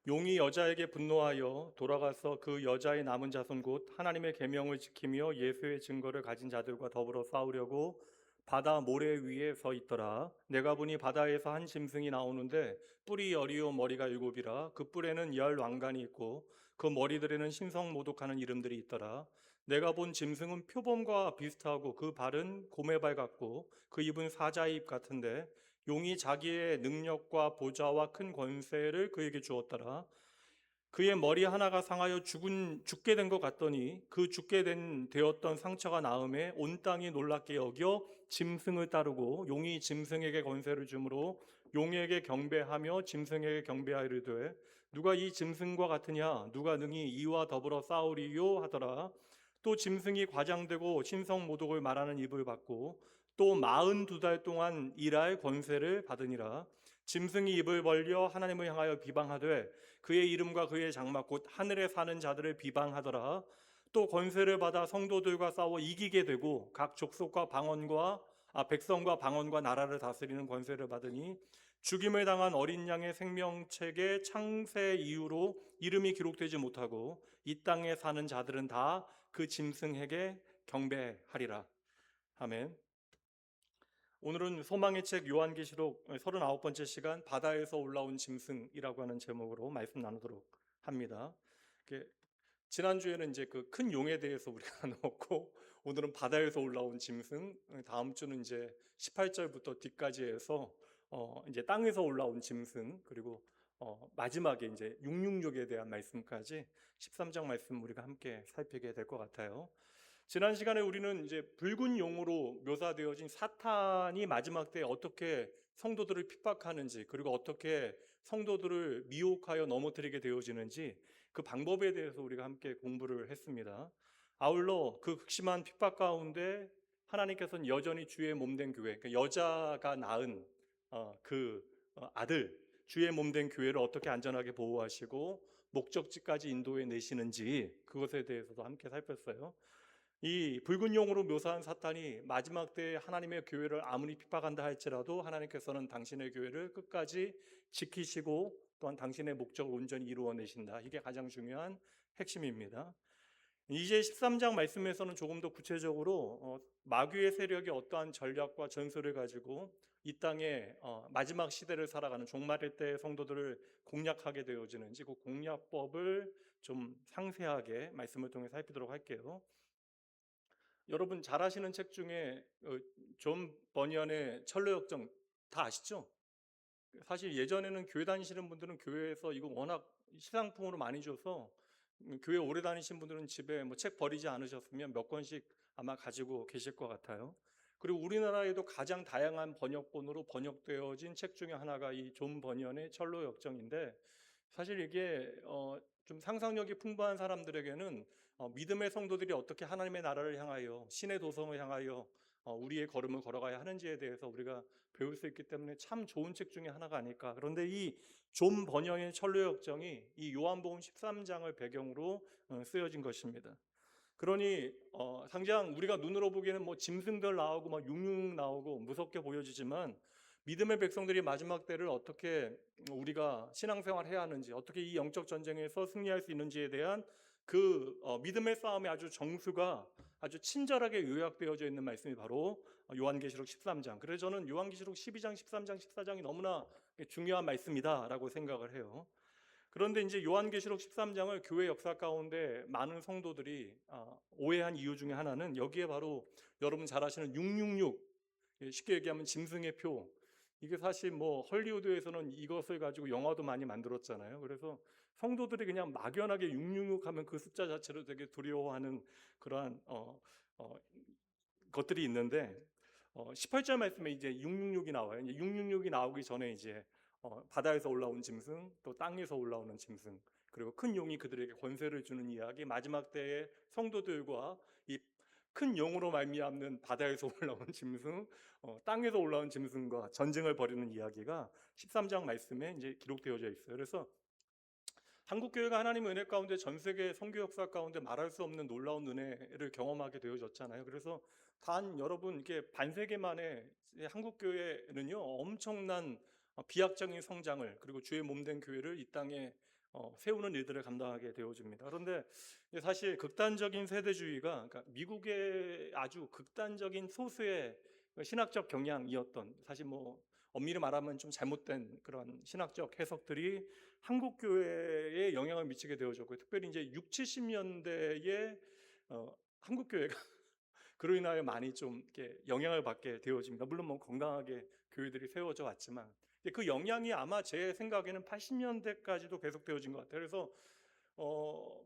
용이 여자에게 분노하여 돌아가서 그 여자의 남은 자손 곧 하나님의 계명을 지키며 예수의 증거를 가진 자들과 더불어 싸우려고 바다 모래 위에 서 있더라. 내가 보니 바다에서 한 짐승이 나오는데 뿔이 열이요 머리가 일곱이라. 그 뿔에는 열 왕관이 있고 그 머리들에는 신성 모독하는 이름들이 있더라. 내가 본 짐승은 표범과 비슷하고 그 발은 곰의 발 같고 그 입은 사자의 입 같은데 용이 자기의 능력과 보좌와 큰 권세를 그에게 주었더라. 그의 머리 하나가 상하여 죽게 된 것 같더니 그 되었던 상처가 나음에 온 땅이 놀랍게 여겨 짐승을 따르고 용이 짐승에게 권세를 주므로 용에게 경배하며 짐승에게 경배하리되 누가 이 짐승과 같으냐 누가 능히 이와 더불어 싸우리요 하더라. 또 짐승이 과장되고 신성 모독을 말하는 입을 받고 또 42달 동안 일할 권세를 받으니라. 짐승이 입을 벌려 하나님을 향하여 비방하되 그의 이름과 그의 장막 곧 하늘에 사는 자들을 비방하더라. 또 권세를 받아 성도들과 싸워 이기게 되고 각 족속과 백성과 방언과 나라를 다스리는 권세를 받으니 죽임을 당한 어린 양의 생명책의 창세 이후로 이름이 기록되지 못하고 이 땅에 사는 자들은 다 그 짐승에게 경배하리라. 아멘. 오늘은 소망의 책 요한계시록 39번째 시간 바다에서 올라온 짐승이라고 하는 제목으로 말씀 나누도록 합니다. 지난주에는 이제 그 큰 용에 대해서 우리가 나눴고 오늘은 바다에서 올라온 짐승, 다음 주는 이제 18절부터 뒤까지 해서 이제 땅에서 올라온 짐승, 그리고 마지막에 이제 육육육에 대한 말씀까지 13장 말씀 우리가 함께 살피게 될 것 같아요. 지난 시간에 우리는 이제 붉은 용으로 묘사되어진 사탄이 마지막 때에 어떻게 성도들을 핍박하는지, 그리고 어떻게 성도들을 미혹하여 넘어뜨리게 되어지는지 그 방법에 대해서 우리가 함께 공부를 했습니다. 아울러 그 극심한 핍박 가운데 하나님께서는 여전히 주의 몸된 교회, 그러니까 여자가 낳은 아들, 주의 몸된 교회를 어떻게 안전하게 보호하시고 목적지까지 인도해 내시는지 그것에 대해서도 함께 살폈어요. 이 붉은 용으로 묘사한 사탄이 마지막 때에 하나님의 교회를 아무리 핍박한다 할지라도 하나님께서는 당신의 교회를 끝까지 지키시고 또한 당신의 목적을 온전히 이루어내신다. 이게 가장 중요한 핵심입니다. 이제 13장 말씀에서는 조금 더 구체적으로 마귀의 세력이 어떠한 전략과 전술을 가지고 이 땅에 마지막 시대를 살아가는 종말의 때 성도들을 공략하게 되어지는지 그 공략법을 좀 상세하게 말씀을 통해 살피도록 할게요. 여러분 잘 아시는 책 중에 존 버니언의 철로역정 다 아시죠? 사실 예전에는 교회 다니시는 분들은 교회에서 이거 워낙 시상품으로 많이 줘서 교회 오래 다니신 분들은 집에 뭐 책 버리지 않으셨으면 몇 권씩 아마 가지고 계실 것 같아요. 그리고 우리나라에도 가장 다양한 번역본으로 번역되어진 책 중에 하나가 이 존 버니언의 철로역정인데 사실 이게 좀 상상력이 풍부한 사람들에게는 믿음의 성도들이 어떻게 하나님의 나라를 향하여 신의 도성을 향하여 우리의 걸음을 걸어가야 하는지에 대해서 우리가 배울 수 있기 때문에 참 좋은 책 중에 하나가 아닐까. 그런데 이 존 번영의 천로역정이 이 요한복음 13장을 배경으로 쓰여진 것입니다. 그러니 당장 우리가 눈으로 보기에는 뭐 짐승들 나오고 막 육육 나오고 무섭게 보여지지만 믿음의 백성들이 마지막 때를 어떻게 우리가 신앙생활 해야 하는지, 어떻게 이 영적 전쟁에서 승리할 수 있는지에 대한 그 믿음의 싸움의 아주 정수가 아주 친절하게 요약되어져 있는 말씀이 바로 요한계시록 13장. 그래서 저는 요한계시록 12장, 13장, 14장이 너무나 중요한 말씀이다라고 생각을 해요. 그런데 이제 요한계시록 13장을 교회 역사 가운데 많은 성도들이 오해한 이유 중에 하나는 여기에 바로 여러분 잘 아시는 666, 쉽게 얘기하면 짐승의 표. 이게 사실 뭐 헐리우드에서는 이것을 가지고 영화도 많이 만들었잖아요. 그래서 성도들이 그냥 막연하게 666 하면 그 숫자 자체로 되게 두려워하는 그러한 것들이 있는데 18절 말씀에 이제 666이 나와요. 이제 666이 나오기 전에 이제 바다에서 올라온 짐승, 또 땅에서 올라오는 짐승, 그리고 큰 용이 그들에게 권세를 주는 이야기, 마지막 때에 성도들과 이 큰 용으로 말미암는 바다에서 올라온 짐승, 땅에서 올라온 짐승과 전쟁을 벌이는 이야기가 13장 말씀에 이제 기록되어져 있어요. 그래서 한국 교회가 하나님의 은혜 가운데 전 세계 선교 역사 가운데 말할 수 없는 놀라운 은혜를 경험하게 되어졌잖아요. 그래서 단 여러분 이게 반세기 만에 한국 교회는요 엄청난 비약적인 성장을, 그리고 주의 몸된 교회를 이 땅에 세우는 일들을 감당하게 되어집니다. 그런데 이제 사실 극단적인 세대주의가, 그러니까 미국의 아주 극단적인 소수의 신학적 경향이었던, 사실 뭐 엄밀히 말하면 좀 잘못된 그런 신학적 해석들이 한국 교회에 영향을 미치게 되어졌고요. 특별히 이제 6, 70년대에 한국 교회가 그로 인하여 많이 좀 이렇게 영향을 받게 되어집니다. 물론 뭐 건강하게 교회들이 세워져 왔지만 그 영향이 아마 제 생각에는 80년대까지도 계속 되어진 것 같아요. 그래서 어,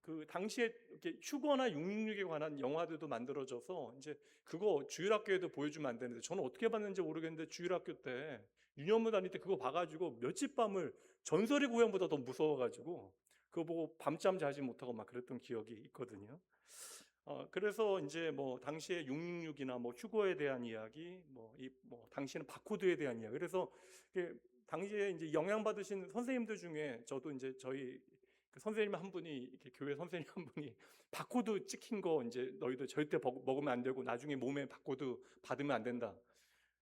그 당시에 이렇게 휴거나 666에 관한 영화들도 만들어져서 이제 그거 주일학교에도 보여주면 안 되는데, 저는 어떻게 봤는지 모르겠는데 주일학교 때 유년부 다닐 때 그거 봐가지고 며칠 밤을 전설의 고향보다 더 무서워가지고 그거 보고 밤잠 자지 못하고 막 그랬던 기억이 있거든요. 그래서 이제 뭐 당시에 666이나 뭐 휴거에 대한 이야기, 뭐 당시에는 바코드에 대한 이야기. 그래서 당시에 이제 영향받으신 선생님들 중에 저도 이제 저희 그 선생님 한 분이, 이렇게 교회 선생님 한 분이 바코드 찍힌 거 이제 너희들 절대 먹으면 안 되고 나중에 몸에 바코드 받으면 안 된다.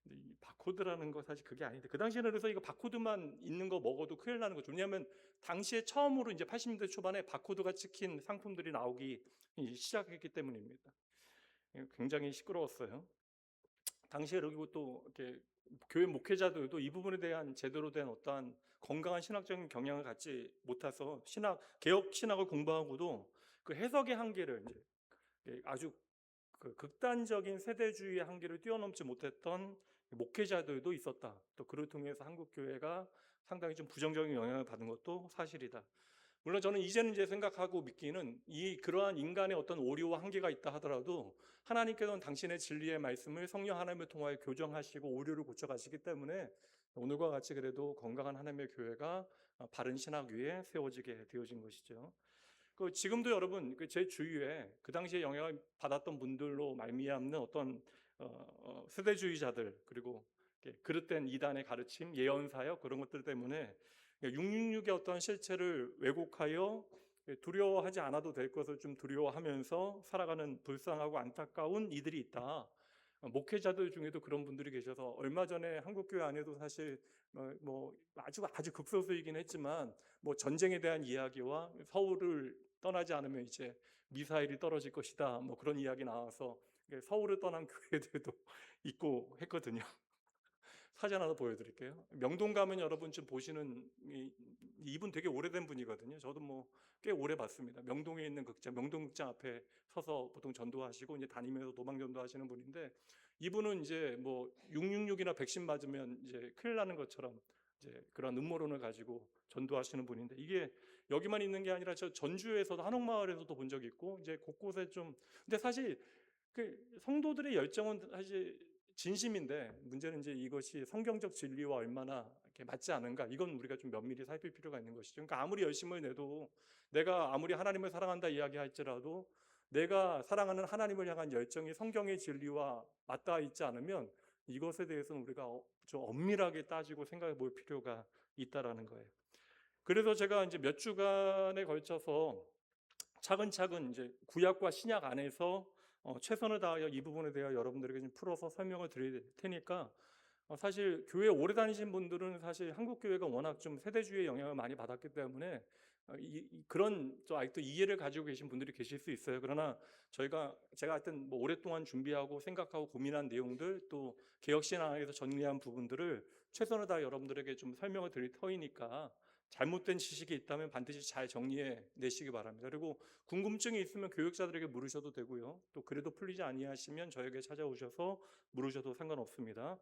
근데 이 바코드라는 거 사실 그게 아닌데, 그 당시에는 그래서 이거 바코드만 있는 거 먹어도 큰일 나는 거죠. 왜냐하면 당시에 처음으로 이제 80년대 초반에 바코드가 찍힌 상품들이 나오기 시작했기 때문입니다. 굉장히 시끄러웠어요. 당시에. 그리고 또 이렇게 교회 목회자들도 이 부분에 대한 제대로 된 어떠한 건강한 신학적인 경향을 갖지 못해서 개혁 신학을 공부하고도 그 해석의 한계를 이제 아주 그 극단적인 세대주의의 한계를 뛰어넘지 못했던 목회자들도 있었다. 또 그를 통해서 한국 교회가 상당히 좀 부정적인 영향을 받은 것도 사실이다. 물론 저는 이제는 이제 생각하고 믿기는, 그러한 인간의 어떤 오류와 한계가 있다 하더라도 하나님께서는 당신의 진리의 말씀을 성령 하나님을 통하여 교정하시고 오류를 고쳐가시기 때문에 오늘과 같이 그래도 건강한 하나님의 교회가 바른 신학 위에 세워지게 되어진 것이죠. 지금도 여러분 제 주위에 그 당시에 영향을 받았던 분들로 말미암는 어떤 세대주의자들, 그리고 그릇된 이단의 가르침, 예언 사역, 그런 것들 때문에 666의 어떤 실체를 왜곡하여 두려워하지 않아도 될 것을 좀 두려워하면서 살아가는 불쌍하고 안타까운 이들이 있다. 목회자들 중에도 그런 분들이 계셔서, 얼마 전에 한국교회 안에도 사실 뭐 아주 극소수이긴 했지만 뭐 전쟁에 대한 이야기와 서울을 떠나지 않으면 이제 미사일이 떨어질 것이다, 뭐 그런 이야기 나와서 서울을 떠난 교회들도 있고 했거든요. 사진 하나 보여드릴게요. 명동 가면 여러분 좀 보시는, 이분 되게 오래된 분이거든요. 저도 뭐 꽤 오래 봤습니다. 명동에 있는 극장, 명동극장 앞에 서서 보통 전도하시고 이제 다니면서 도망 전도하시는 분인데, 이분은 이제 뭐 666이나 백신 맞으면 이제 큰일 나는 것처럼 이제 그런 음모론을 가지고 전도하시는 분인데, 이게 여기만 있는 게 아니라 저 전주에서도 한옥마을에서도 본 적이 있고 이제 곳곳에 좀. 근데 사실 그 성도들의 열정은 사실 진심인데, 문제는 이제 이것이 성경적 진리와 얼마나 이렇게 맞지 않은가, 이건 우리가 좀 면밀히 살필 필요가 있는 것이죠. 그러니까 아무리 열심을 내도, 내가 아무리 하나님을 사랑한다 이야기할지라도 내가 사랑하는 하나님을 향한 열정이 성경의 진리와 맞닿아 있지 않으면 이것에 대해서는 우리가 좀 엄밀하게 따지고 생각해 볼 필요가 있다라는 거예요. 그래서 제가 이제 몇 주간에 걸쳐서 차근차근 이제 구약과 신약 안에서 최선을 다하여 이 부분에 대해 여러분들에게 좀 풀어서 설명을 드릴 테니까, 사실 교회 오래 다니신 분들은 사실 한국 교회가 워낙 좀 세대주의의 영향을 많이 받았기 때문에 그런 좀 아직도 이해를 가지고 계신 분들이 계실 수 있어요. 그러나 제가 하여튼 뭐 오랫동안 준비하고 생각하고 고민한 내용들, 또 개혁신앙에서 정리한 부분들을 최선을 다해 여러분들에게 좀 설명을 드릴 터이니까 잘못된 지식이 있다면 반드시 잘 정리해 내시기 바랍니다. 그리고 궁금증이 있으면 교육자들에게 물으셔도 되고요. 또 그래도 풀리지 아니하시면 저에게 찾아오셔서 물으셔도 상관없습니다.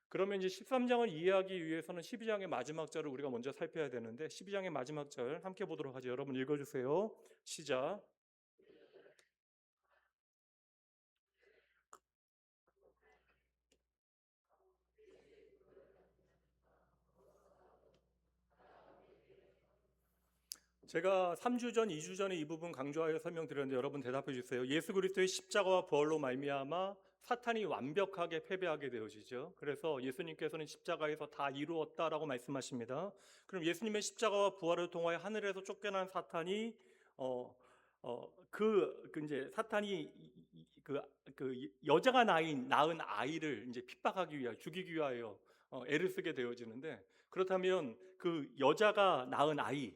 그러면 이제 13장을 이해하기 위해서는 12장의 마지막 절을 우리가 먼저 살펴야 되는데, 12장의 마지막 절 함께 보도록 하죠. 여러분 읽어주세요. 시작. 제가 3주 전, 2주 전에 이 부분 강조하여 설명드렸는데 여러분 대답해 주세요. 예수 그리스도의 십자가와 부활로 말미암아 사탄이 완벽하게 패배하게 되어지죠. 그래서 예수님께서는 십자가에서 다 이루었다라고 말씀하십니다. 그럼 예수님의 십자가와 부활을 통하여 하늘에서 쫓겨난 사탄이 이제 사탄이 그, 여자가 낳은 아이를 이제 핍박하기 위하여, 죽이기 위하여 애를 쓰게 되어지는데, 그렇다면 그 여자가 낳은 아이,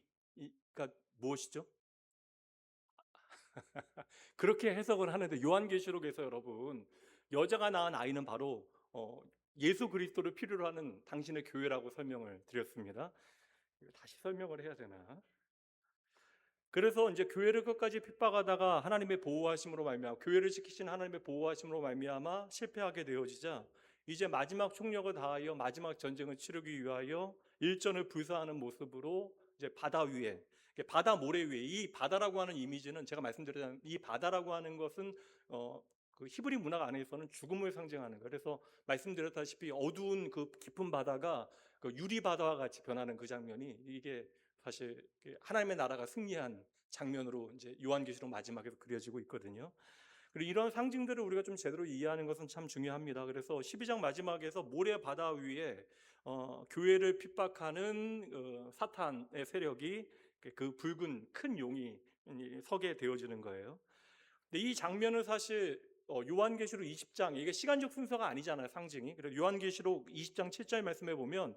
그러니까 무엇이죠? 그렇게 해석을 하는데 요한계시록에서 여러분 여자가 낳은 아이는 바로 예수 그리스도를 필요로 하는 당신의 교회라고 설명을 드렸습니다. 이거 다시 설명을 해야 되나? 그래서 이제 교회를 끝까지 핍박하다가 하나님의 보호하심으로 말미암아 교회를 지키신 하나님의 보호하심으로 말미암아 실패하게 되어지자 이제 마지막 총력을 다하여 마지막 전쟁을 치르기 위하여 일전을 불사하는 모습으로 이제 바다 위에 바다 모래 위에 이 바다라고 하는 이미지는 제가 말씀드렸던 이 바다라고 하는 것은 그 히브리 문학 안에서는 죽음을 상징하는 거예요. 그래서 말씀드렸다시피 어두운 그 깊은 바다가 그 유리 바다와 같이 변하는 그 장면이 이게 사실 하나님의 나라가 승리한 장면으로 이제 요한계시록 마지막에서 그려지고 있거든요. 그리고 이런 상징들을 우리가 좀 제대로 이해하는 것은 참 중요합니다. 그래서 12장 마지막에서 모래 바다 위에 교회를 핍박하는 사탄의 세력이 그 붉은 큰 용이 서게 되어지는 거예요. 근데 이 장면은 사실 요한계시록 20장 이게 시간적 순서가 아니잖아요, 상징이. 그래서 요한계시록 20장 7절 말씀해 보면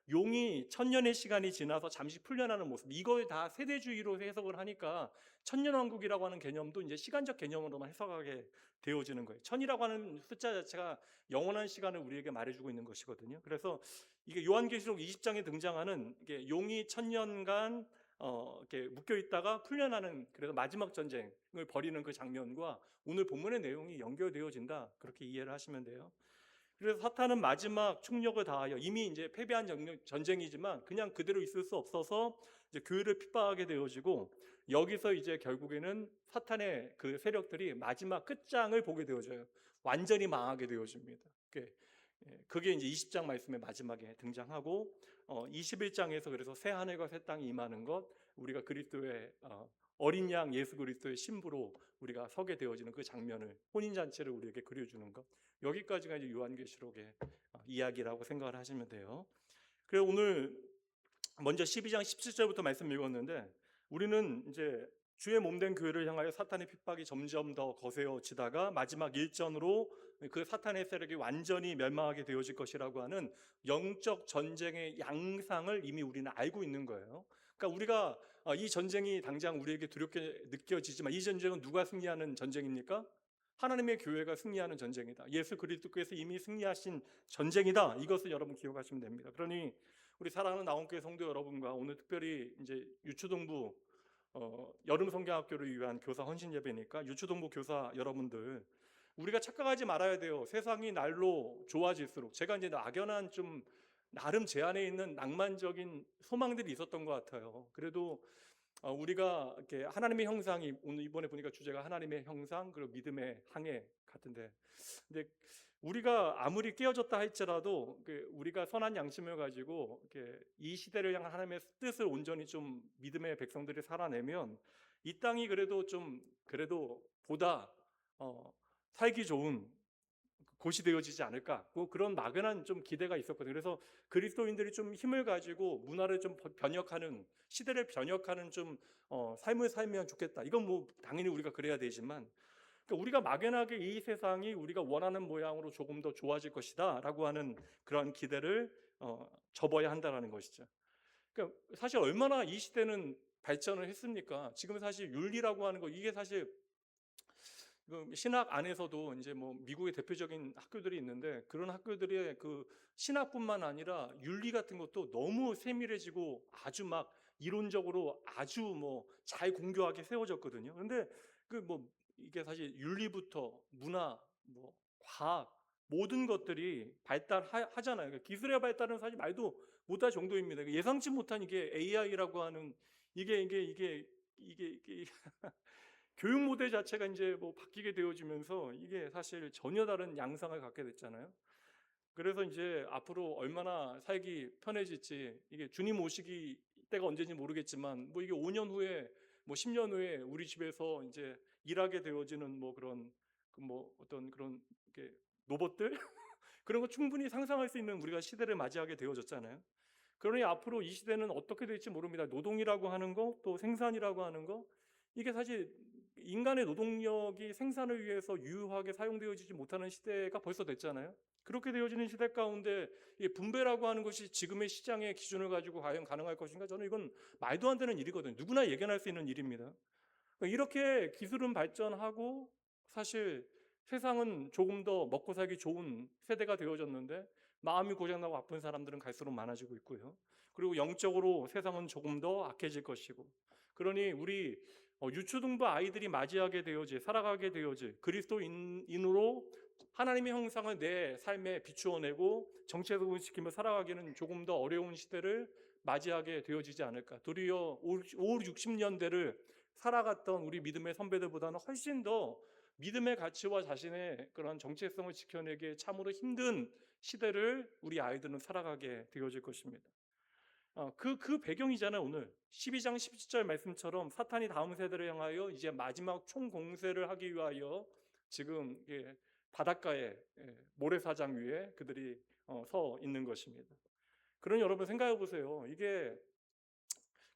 용이 천년의 시간이 지나서 잠시 풀려나는 모습 이걸 다 세대주의로 해석을 하니까 천년왕국이라고 하는 개념도 이제 시간적 개념으로만 해석하게 되어지는 거예요. 천이라고 하는 숫자 자체가 영원한 시간을 우리에게 말해주고 있는 것이거든요. 그래서 이게 요한계시록 20장에 등장하는 이게 용이 천년간 이렇게 묶여 있다가 풀려나는 그래서 마지막 전쟁을 벌이는 그 장면과 오늘 본문의 내용이 연결되어진다 그렇게 이해를 하시면 돼요. 그래서 사탄은 마지막 총력을 다하여 이미 이제 패배한 전쟁이지만 그냥 그대로 있을 수 없어서 이제 교회를 핍박하게 되어지고 여기서 이제 결국에는 사탄의 그 세력들이 마지막 끝장을 보게 되어져요. 완전히 망하게 되어집니다. 그게 이제 20장 말씀의 마지막에 등장하고 21장에서 그래서 새 하늘과 새 땅이 임하는 것 우리가 그리스도의 어린 양 예수 그리스도의 신부로 우리가 서게 되어지는 그 장면을 혼인잔치를 우리에게 그려주는 것 여기까지가 이제 요한계시록의 이야기라고 생각을 하시면 돼요. 그래서 오늘 먼저 12장 17절부터 말씀 읽었는데 우리는 이제 주의 몸된 교회를 향하여 사탄의 핍박이 점점 더 거세어지다가 마지막 일전으로 그 사탄의 세력이 완전히 멸망하게 되어질 것이라고 하는 영적 전쟁의 양상을 이미 우리는 알고 있는 거예요. 그러니까 우리가 이 전쟁이 당장 우리에게 두렵게 느껴지지만 이 전쟁은 누가 승리하는 전쟁입니까? 하나님의 교회가 승리하는 전쟁이다. 예수 그리스도께서 이미 승리하신 전쟁이다. 이것을 여러분 기억하시면 됩니다. 그러니 우리 사랑하는 나온교회 성도 여러분과 오늘 특별히 이제 유초동부 여름 성경학교를 위한 교사 헌신 예배니까 유초동부 교사 여러분들 우리가 착각하지 말아야 돼요. 세상이 날로 좋아질수록 제가 이제 막연한 좀 나름 제 안에 있는 낭만적인 소망들이 있었던 것 같아요. 그래도 우리가 이렇게 하나님의 형상이 오늘 이번에 보니까 주제가 하나님의 형상 그리고 믿음의 항해 같은데 근데 우리가 아무리 깨어졌다 할지라도 우리가 선한 양심을 가지고 이렇게 이 시대를 향한 하나님의 뜻을 온전히 좀 믿음의 백성들이 살아내면 이 땅이 그래도 좀 그래도 보다 살기 좋은 곳이 되어지지 않을까 그런 막연한 좀 기대가 있었거든요. 그래서 그리스도인들이 좀 힘을 가지고 문화를 좀 변혁하는 시대를 변혁하는 좀 삶을 살면 좋겠다. 이건 뭐 당연히 우리가 그래야 되지만 그러니까 우리가 막연하게 이 세상이 우리가 원하는 모양으로 조금 더 좋아질 것이다 라고 하는 그런 기대를 접어야 한다는 것이죠. 그러니까 사실 얼마나 이 시대는 발전을 했습니까? 지금 사실 윤리라고 하는 거 이게 사실 신학 안에서도 이제 뭐 미국의 대표적인 학교들이 있는데 그런 학교들의 그 신학뿐만 아니라 윤리 같은 것도 너무 세밀해지고 아주 막 이론적으로 아주 뭐 잘 공교하게 세워졌거든요. 그런데 그 뭐 이게 사실 윤리부터 문화, 뭐 과학 모든 것들이 발달하잖아요. 그러니까 기술의 발달은 사실 말도 못할 정도입니다. 예상치 못한 이게 AI라고 하는 이게 교육 모델 자체가 이제 뭐 바뀌게 되어지면서 이게 사실 전혀 다른 양상을 갖게 됐잖아요. 그래서 이제 앞으로 얼마나 살기 편해질지 이게 주님 오시기 때가 언제인지 모르겠지만 뭐 이게 5년 후에 뭐 10년 후에 우리 집에서 이제 일하게 되어지는 뭐 그런 뭐 어떤 그런 이렇게 로봇들 그런 거 충분히 상상할 수 있는 우리가 시대를 맞이하게 되어졌잖아요. 그러니 앞으로 이 시대는 어떻게 될지 모릅니다. 노동이라고 하는 거, 또 생산이라고 하는 거, 이게 사실 인간의 노동력이 생산을 위해서 유효하게 사용되어지지 못하는 시대가 벌써 됐잖아요. 그렇게 되어지는 시대 가운데 이 분배라고 하는 것이 지금의 시장의 기준을 가지고 과연 가능할 것인가? 저는 이건 말도 안 되는 일이거든요. 누구나 예견할 수 있는 일입니다. 이렇게 기술은 발전하고 사실 세상은 조금 더 먹고 살기 좋은 세대가 되어졌는데 마음이 고장나고 아픈 사람들은 갈수록 많아지고 있고요. 그리고 영적으로 세상은 조금 더 악해질 것이고, 그러니 우리 유초등부 아이들이 맞이하게 되어질, 살아가게 되어질 그리스도인으로 하나님의 형상을 내 삶에 비추어내고 정체성을 지키며 살아가기는 조금 더 어려운 시대를 맞이하게 되어지지 않을까. 도리어 5, 60년대를 살아갔던 우리 믿음의 선배들보다는 훨씬 더 믿음의 가치와 자신의 그런 정체성을 지켜내기에 참으로 힘든 시대를 우리 아이들은 살아가게 되어질 것입니다. 그 배경이잖아요. 오늘 12장 17절 말씀처럼 사탄이 다음 세대를 향하여 이제 마지막 총공세를 하기 위하여 지금 바닷가에 모래사장 위에 그들이 서 있는 것입니다. 그러니 여러분 생각해 보세요. 이게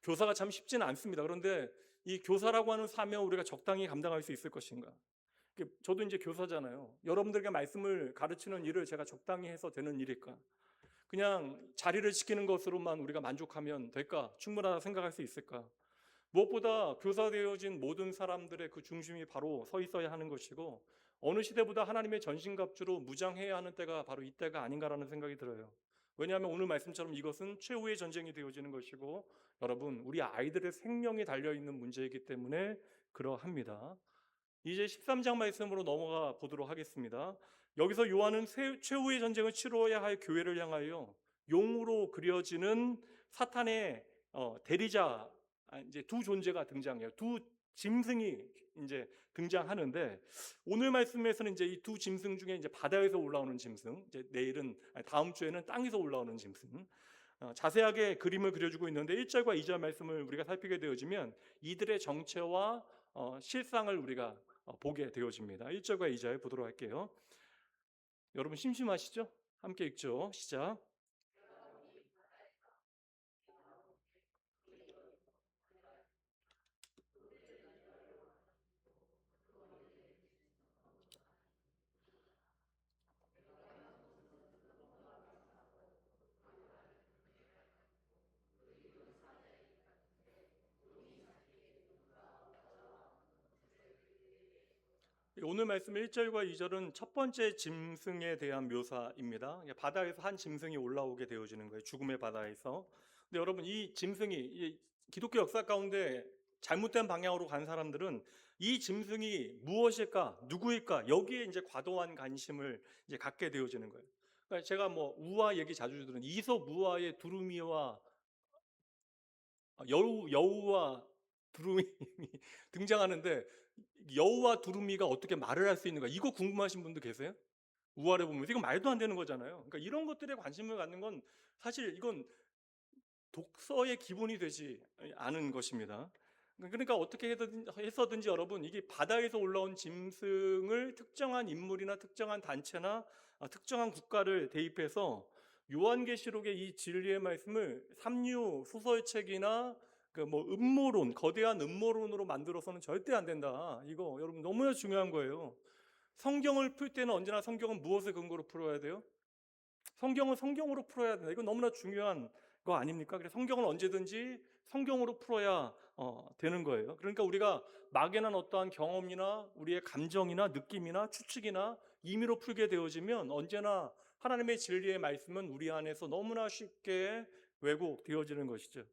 교사가 참 쉽지는 않습니다. 그런데 이 교사라고 하는 사명을 우리가 적당히 감당할 수 있을 것인가? 저도 이제 교사잖아요. 여러분들에게 말씀을 가르치는 일을 제가 적당히 해서 되는 일일까? 그냥 자리를 지키는 것으로만 우리가 만족하면 될까? 충분하다 생각할 수 있을까? 무엇보다 교사 되어진 모든 사람들의 그 중심이 바로 서 있어야 하는 것이고, 어느 시대보다 하나님의 전신갑주로 무장해야 하는 때가 바로 이때가 아닌가라는 생각이 들어요. 왜냐하면 오늘 말씀처럼 이것은 최후의 전쟁이 되어지는 것이고, 여러분 우리 아이들의 생명이 달려있는 문제이기 때문에 그러합니다. 이제 13장 말씀으로 넘어가 보도록 하겠습니다. 여기서 요한은 최후의 전쟁을 치러야 할 교회를 향하여 용으로 그려지는 사탄의 대리자, 이제 두 존재가 등장해요. 두 짐승이 이제 등장하는데, 오늘 말씀에서는 이제 이 두 짐승 중에 이제 바다에서 올라오는 짐승, 이제 내일은 다음 주에는 땅에서 올라오는 짐승, 자세하게 그림을 그려주고 있는데 1절과 2절 말씀을 우리가 살피게 되어지면 이들의 정체와 실상을 우리가 보게 되어집니다. 1절과 2절 보도록 할게요. 여러분 심심하시죠? 함께 읽죠. 시작. 오늘 말씀 1절과 2절은 첫 번째 짐승에 대한 묘사입니다. 바다에서 한 짐승이 올라오게 되어지는 거예요. 죽음의 바다에서. 근데 여러분 이 짐승이 이 기독교 역사 가운데 잘못된 방향으로 간 사람들은 이 짐승이 무엇일까, 누구일까, 여기에 이제 과도한 관심을 이제 갖게 되어지는 거예요. 그러니까 제가 뭐 우화 얘기 자주 들은 이솝 우화의 두루미와 여우와 두루미 등장하는데, 여우와 두루미가 어떻게 말을 할 수 있는가, 이거 궁금하신 분도 계세요? 우화를 보면서 이거 말도 안 되는 거잖아요. 그러니까 이런 것들에 관심을 갖는 건 사실 이건 독서의 기본이 되지 않은 것입니다. 그러니까 어떻게 해서든지 여러분 이게 바다에서 올라온 짐승을 특정한 인물이나 특정한 단체나 특정한 국가를 대입해서 요한계시록의 이 진리의 말씀을 삼류 소설책이나 그 뭐 음모론, 거대한 음모론으로 만들어서는 절대 안 된다. 이거 여러분 너무나 중요한 거예요. 성경을 풀 때는 언제나 성경은 무엇을 근거로 풀어야 돼요? 성경은 성경으로 풀어야 된다. 이건 너무나 중요한 거 아닙니까? 그래서 성경은 언제든지 성경으로 풀어야 되는 거예요. 그러니까 우리가 막연한 어떠한 경험이나 우리의 감정이나 느낌이나 추측이나 임의로 풀게 되어지면 언제나 하나님의 진리의 말씀은 우리 안에서 너무나 쉽게 왜곡되어지는 것이죠.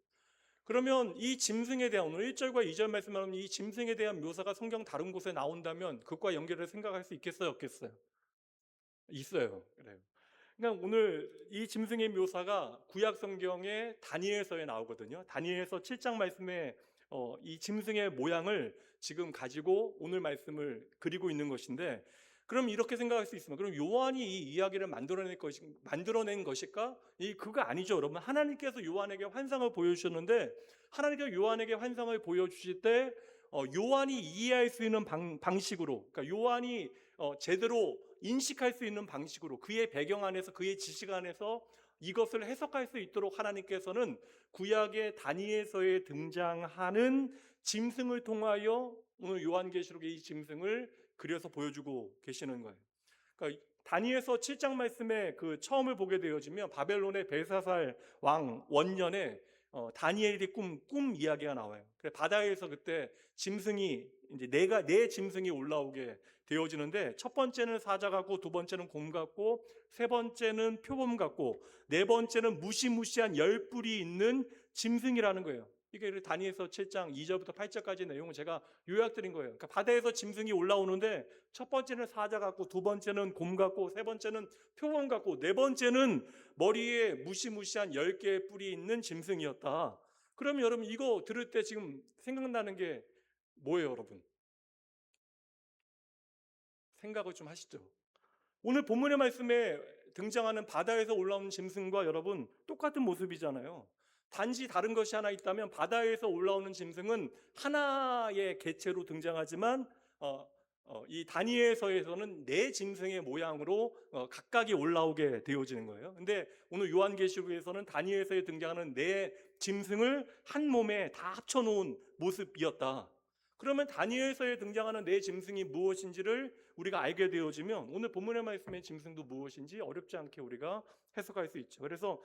그러면 이 짐승에 대한 오늘 1절과 2절 말씀하는 이 짐승에 대한 묘사가 성경 다른 곳에 나온다면 그것과 연결해서 생각할 수 있겠어요, 없겠어요? 있어요. 그래요. 그러니까 오늘 이 짐승의 묘사가 구약 성경의 다니엘서에 나오거든요. 다니엘서 7장 말씀에 이 짐승의 모양을 지금 가지고 오늘 말씀을 그리고 있는 것인데, 그럼 이렇게 생각할 수 있습니다. 그럼 요한이 이 이야기를 만들어낸 것일까? 그거 아니죠, 여러분. 하나님께서 요한에게 환상을 보여주셨는데, 하나님께서 요한에게 환상을 보여주실 때 요한이 이해할 수 있는 방식으로, 그러니까 요한이 제대로 인식할 수 있는 방식으로 그의 배경 안에서 그의 지식 안에서 이것을 해석할 수 있도록 하나님께서는 구약의 다니엘서에 등장하는 짐승을 통하여 오늘 요한계시록의 이 짐승을 그려서 보여주고 계시는 거예요. 그러니까 다니엘서 7장 말씀에 그 처음을 보게 되어지면 바벨론의 벨사살 왕 원년에 다니엘이 꿈 이야기가 나와요. 그래 바다에서 그때 짐승이 이제 네 짐승이 올라오게 되어지는데 첫 번째는 사자 같고 두 번째는 곰 같고 세 번째는 표범 같고 네 번째는 무시무시한 열 뿔이 있는 짐승이라는 거예요. 이게 다니엘서 7장 2절부터 8절까지 내용을 제가 요약드린 거예요. 그러니까 바다에서 짐승이 올라오는데 첫 번째는 사자 같고 두 번째는 곰 같고 세 번째는 표범 같고 네 번째는 머리에 무시무시한 10개의 뿔이 있는 짐승이었다. 그러면 여러분 이거 들을 때 지금 생각나는 게 뭐예요, 여러분? 생각을 좀 하시죠. 오늘 본문의 말씀에 등장하는 바다에서 올라오는 짐승과 여러분 똑같은 모습이잖아요. 단지 다른 것이 하나 있다면 바다에서 올라오는 짐승은 하나의 개체로 등장하지만 이 다니엘서에서는 네 짐승의 모양으로 각각이 올라오게 되어지는 거예요. 근데 오늘 요한계시록에서는 다니엘서에 등장하는 네 짐승을 한 몸에 다 합쳐놓은 모습이었다. 그러면 다니엘서에 등장하는 네 짐승이 무엇인지를 우리가 알게 되어지면 오늘 본문의 말씀의 짐승도 무엇인지 어렵지 않게 우리가 해석할 수 있죠. 그래서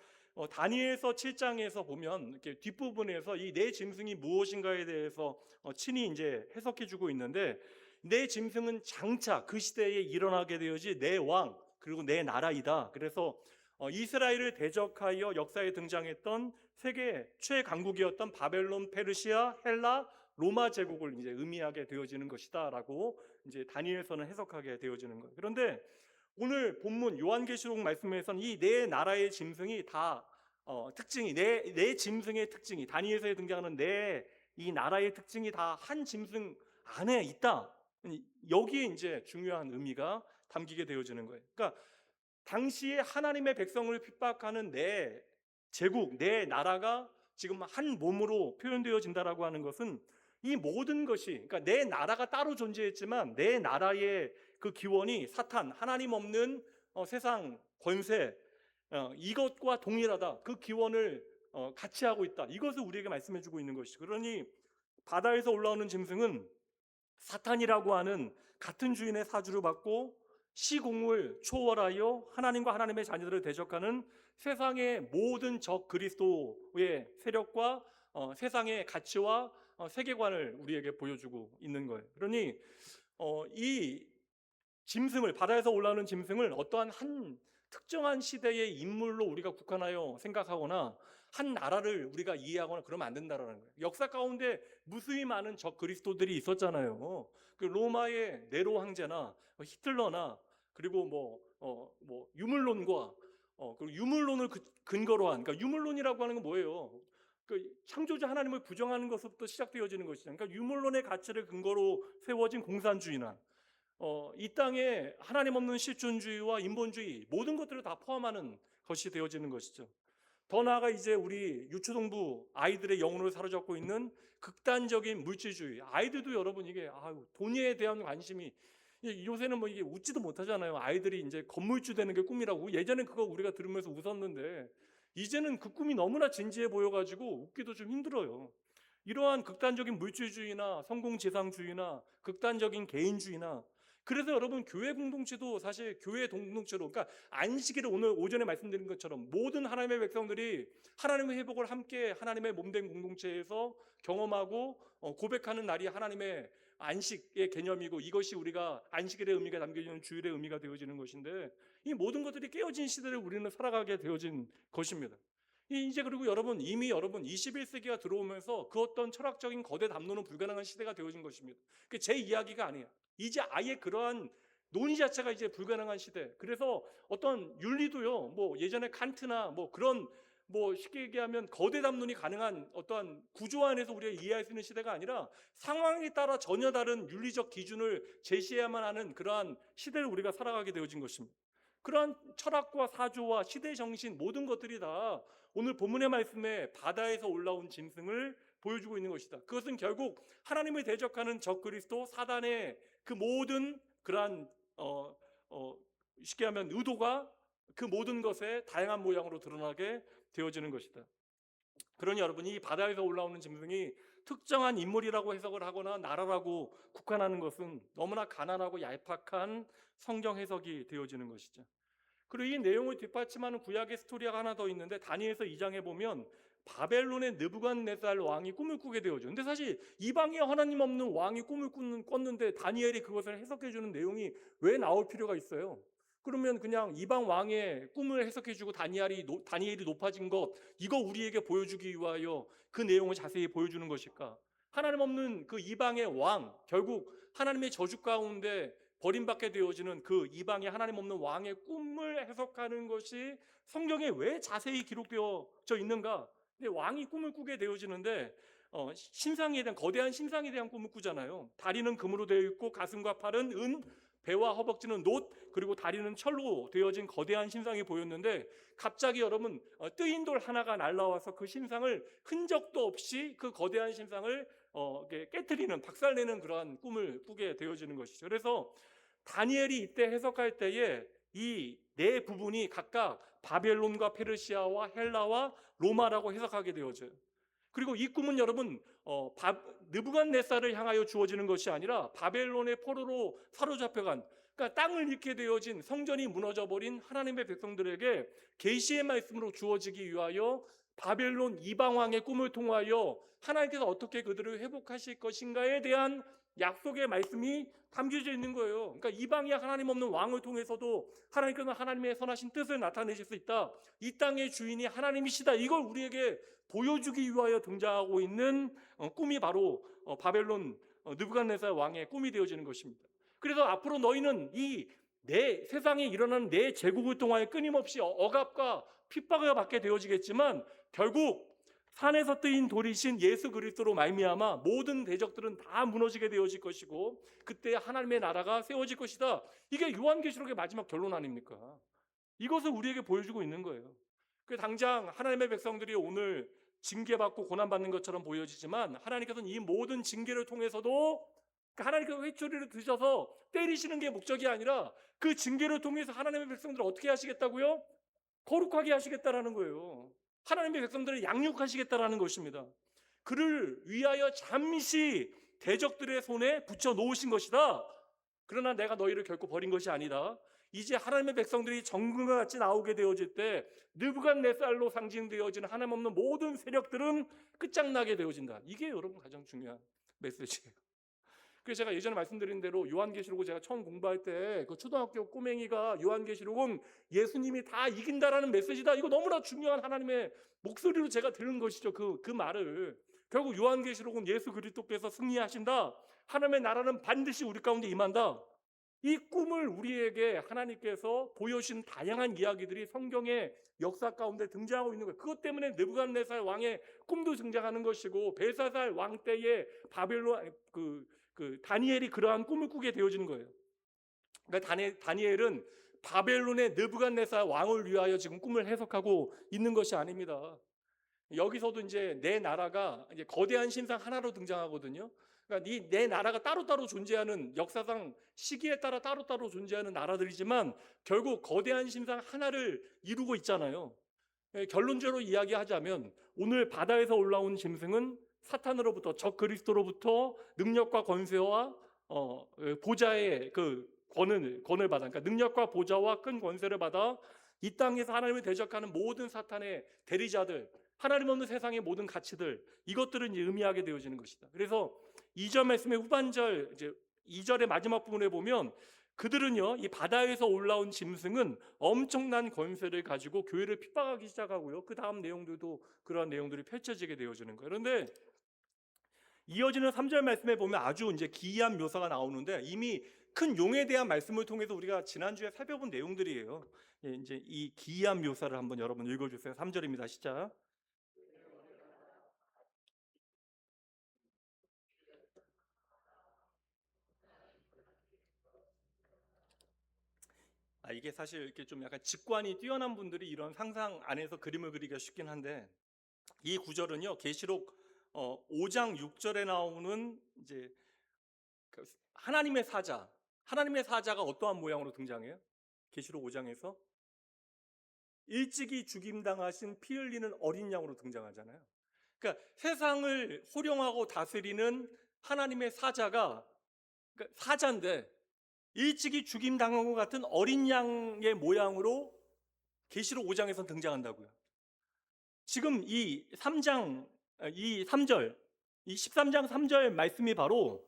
다니엘서 7장에서 보면 이렇게 뒷부분에서 이 네 짐승이 무엇인가에 대해서 친히 이제 해석해주고 있는데 내 짐승은 장차 그 시대에 일어나게 되어지 내 왕 그리고 내 나라이다. 그래서 이스라엘을 대적하여 역사에 등장했던 세계 최강국이었던 바벨론, 페르시아, 헬라, 로마 제국을 이제 의미하게 되어지는 것이다라고 이제 다니엘서는 해석하게 되어지는 거예요. 그런데 오늘 본문 요한계시록 말씀에서는 이 네 나라의 짐승이 다 특징이 네 짐승의 특징이 다니엘서에 등장하는 네 이 나라의 특징이 다 한 짐승 안에 있다. 여기에 이제 중요한 의미가 담기게 되어지는 거예요. 그러니까 당시에 하나님의 백성을 핍박하는 내 제국, 내 나라가 지금 한 몸으로 표현되어진다라고 하는 것은 이 모든 것이 그러니까 내 나라가 따로 존재했지만 내 나라의 그 기원이 사탄, 하나님 없는 세상 권세 이것과 동일하다. 그 기원을 같이 하고 있다. 이것을 우리에게 말씀해주고 있는 것이죠. 그러니 바다에서 올라오는 짐승은 사탄이라고 하는 같은 주인의 사주를 받고 시공을 초월하여 하나님과 하나님의 자녀들을 대적하는 세상의 모든 적 그리스도의 세력과 세상의 가치와 세계관을 우리에게 보여주고 있는 거예요. 그러니 이 짐승을 바다에서 올라오는 짐승을 어떠한 한 특정한 시대의 인물로 우리가 국한하여 생각하거나 한 나라를 우리가 이해하거나 그러면 안 된다라는 거예요. 역사 가운데 무수히 많은 적 그리스도들이 있었잖아요. 그 로마의 네로 황제나 히틀러나 그리고 뭐 유물론과 그리고 유물론을 근거로 한 그러니까 유물론이라고 하는 건 뭐예요? 그 창조주 하나님을 부정하는 것부터 시작되어지는 것이죠. 그러니까 유물론의 가치를 근거로 세워진 공산주의나 이 땅에 하나님 없는 실존주의와 인본주의 모든 것들을 다 포함하는 것이 되어지는 것이죠. 더 나아가 이제 우리 유초동부 아이들의 영혼을 사로잡고 있는 극단적인 물질주의. 아이들도 여러분 이게 돈에 대한 관심이 요새는 뭐 이게 웃지도 못하잖아요. 아이들이 이제 건물주 되는 게 꿈이라고. 예전엔 그거 우리가 들으면서 웃었는데 이제는 그 꿈이 너무나 진지해 보여가지고 웃기도 좀 힘들어요. 이러한 극단적인 물질주의나 성공지상주의나 극단적인 개인주의나 그래서 여러분 교회 공동체도 사실 교회 공동체로 그러니까 안식일을 오늘 오전에 말씀드린 것처럼 모든 하나님의 백성들이 하나님의 회복을 함께 하나님의 몸된 공동체에서 경험하고 고백하는 날이 하나님의 안식의 개념이고 이것이 우리가 안식일의 의미가 담겨지는 주일의 의미가 되어지는 것인데 이 모든 것들이 깨어진 시대를 우리는 살아가게 되어진 것입니다. 이제 그리고 여러분 이미 여러분 21세기가 들어오면서 그 어떤 철학적인 거대 담론은 불가능한 시대가 되어진 것입니다. 제 이야기가 아니에요. 이제 아예 그러한 논의 자체가 이제 불가능한 시대. 그래서 어떤 윤리도요. 뭐 예전에 칸트나 뭐 그런 뭐 쉽게 얘기하면 거대 담론이 가능한 어떠한 구조 안에서 우리가 이해할 수 있는 시대가 아니라 상황에 따라 전혀 다른 윤리적 기준을 제시해야만 하는 그러한 시대를 우리가 살아가게 되어진 것입니다. 그러한 철학과 사조와 시대 정신 모든 것들이 다 오늘 본문의 말씀에 바다에서 올라온 짐승을 보여주고 있는 것이다. 그것은 결국 하나님을 대적하는 적그리스도 사단의 그 모든 그러한 쉽게 하면 의도가 그 모든 것에 다양한 모양으로 드러나게 되어지는 것이다. 그러니 여러분이 이 바다에서 올라오는 짐승이 특정한 인물이라고 해석을 하거나 나라라고 국한하는 것은 너무나 가난하고 얄팍한 성경 해석이 되어지는 것이죠. 그리고 이 내용을 뒷받침하는 구약의 스토리가 하나 더 있는데 다니엘서 2장에 보면 바벨론의 느부갓네살 왕이 꿈을 꾸게 되어져. 근데 사실 이방에 하나님 없는 왕이 꿈을 꿨는데 다니엘이 그것을 해석해 주는 내용이 왜 나올 필요가 있어요? 그러면 그냥 이방 왕의 꿈을 해석해 주고 다니엘이 높아진 것 이거 우리에게 보여주기 위하여 그 내용을 자세히 보여주는 것일까? 하나님 없는 그 이방의 왕 결국 하나님의 저주 가운데 버림받게 되어지는 그 이방의 하나님 없는 왕의 꿈을 해석하는 것이 성경에 왜 자세히 기록되어져 있는가? 근데 왕이 꿈을 꾸게 되어지는데 신상에 대한 거대한 신상에 대한 꿈을 꾸잖아요. 다리는 금으로 되어 있고 가슴과 팔은 은, 배와 허벅지는 놋, 그리고 다리는 철로 되어진 거대한 신상이 보였는데 갑자기 여러분 뜨인 돌 하나가 날라와서 그 신상을 흔적도 없이 그 거대한 신상을 깨트리는 박살내는 그러한 꿈을 꾸게 되어지는 것이죠. 그래서 다니엘이 이때 해석할 때에 이 네 부분이 각각 바벨론과 페르시아와 헬라와 로마라고 해석하게 되어져요. 그리고 이 꿈은 여러분 느부갓네살을 향하여 주어지는 것이 아니라 바벨론의 포로로 사로잡혀간 그러니까 땅을 잃게 되어진 성전이 무너져 버린 하나님의 백성들에게 계시의 말씀으로 주어지기 위하여 바벨론 이방 왕의 꿈을 통하여 하나님께서 어떻게 그들을 회복하실 것인가에 대한 약속의 말씀이 담겨져 있는 거예요. 그러니까 이방이 하나님 없는 왕을 통해서도 하나님께서는 하나님의 선하신 뜻을 나타내실 수 있다. 이 땅의 주인이 하나님이시다. 이걸 우리에게 보여주기 위하여 등장하고 있는 꿈이 바로 바벨론 느부갓네살 왕의 꿈이 되어지는 것입니다. 그래서 앞으로 너희는 이 내 세상에 일어나는 내 제국을 통하여 끊임없이 억압과 핍박을 받게 되어지겠지만 결국 산에서 뜨인 돌이신 예수 그리스도로 말미암아 모든 대적들은 다 무너지게 되어질 것이고 그때 하나님의 나라가 세워질 것이다. 이게 요한계시록의 마지막 결론 아닙니까? 이것을 우리에게 보여주고 있는 거예요. 그 당장 하나님의 백성들이 오늘 징계받고 고난받는 것처럼 보여지지만 하나님께서는 이 모든 징계를 통해서도 하나님께서 회초리를 드셔서 때리시는 게 목적이 아니라 그 징계를 통해서 하나님의 백성들을 어떻게 하시겠다고요? 거룩하게 하시겠다라는 거예요. 하나님의 백성들을 양육하시겠다라는 것입니다. 그를 위하여 잠시 대적들의 손에 붙여 놓으신 것이다. 그러나 내가 너희를 결코 버린 것이 아니다. 이제 하나님의 백성들이 정금과 같이 나오게 되어질 때 느부갓네살로 상징되어지는 하나님 없는 모든 세력들은 끝장나게 되어진다. 이게 여러분 가장 중요한 메시지예요. 그래서 제가 예전에 말씀드린 대로 요한계시록을 제가 처음 공부할 때 그 초등학교 꼬맹이가 요한계시록은 예수님이 다 이긴다라는 메시지다. 이거 너무나 중요한 하나님의 목소리로 제가 들은 것이죠. 그 말을. 결국 요한계시록은 예수 그리스도께서 승리하신다. 하나님의 나라는 반드시 우리 가운데 임한다. 이 꿈을 우리에게 하나님께서 보여주신 다양한 이야기들이 성경의 역사 가운데 등장하고 있는 거예요. 그것 때문에 느부갓네살 왕의 꿈도 등장하는 것이고 벨사살 왕 때의 바벨론 다니엘이 그러한 꿈을 꾸게 되어지는 거예요. 그러니까 다니엘은 바벨론의 느부갓네살 왕을 위하여 지금 꿈을 해석하고 있는 것이 아닙니다. 여기서도 이제 내 나라가 이제 거대한 신상 하나로 등장하거든요. 그러니까 내 나라가 따로따로 존재하는 역사상 시기에 따라 따로따로 존재하는 나라들이지만 결국 거대한 신상 하나를 이루고 있잖아요. 결론적으로 이야기하자면 오늘 바다에서 올라온 짐승은 사탄으로부터 적 그리스도로부터 능력과 권세와 보좌의 그 권을 받아 그러니까 능력과 보좌와 큰 권세를 받아 이 땅에서 하나님을 대적하는 모든 사탄의 대리자들 하나님 없는 세상의 모든 가치들 이것들은 의미하게 되어지는 것이다. 그래서 2절 말씀의 후반절 이제 2절의 마지막 부분에 보면 그들은요 이 바다에서 올라온 짐승은 엄청난 권세를 가지고 교회를 핍박하기 시작하고요. 그 다음 내용들도 그러한 내용들이 펼쳐지게 되어지는 거예요. 그런데 이어지는 3절 말씀에 보면 아주 이제 기이한 묘사가 나오는데 이미 큰 용에 대한 말씀을 통해서 우리가 지난주에 살펴본 내용들이에요. 이제 이 기이한 묘사를 한번 여러분 읽어주세요. 3절입니다. 시작. 이게 사실 이렇게 좀 약간 직관이 뛰어난 분들이 이런 상상 안에서 그림을 그리기가 쉽긴 한데 이 구절은요 계시록 5장 6절에 나오는 이제 하나님의 사자가 어떠한 모양으로 등장해요? 계시록 5장에서 일찍이 죽임당하신 피 흘리는 어린 양으로 등장하잖아요. 그러니까 세상을 호령하고 다스리는 하나님의 사자가, 그러니까 사자인데 일찍이 죽임당한 것 같은 어린 양의 모양으로 계시록 5장에서 등장한다고요. 지금 이 3장, 이 3절, 이 13장 3절 말씀이 바로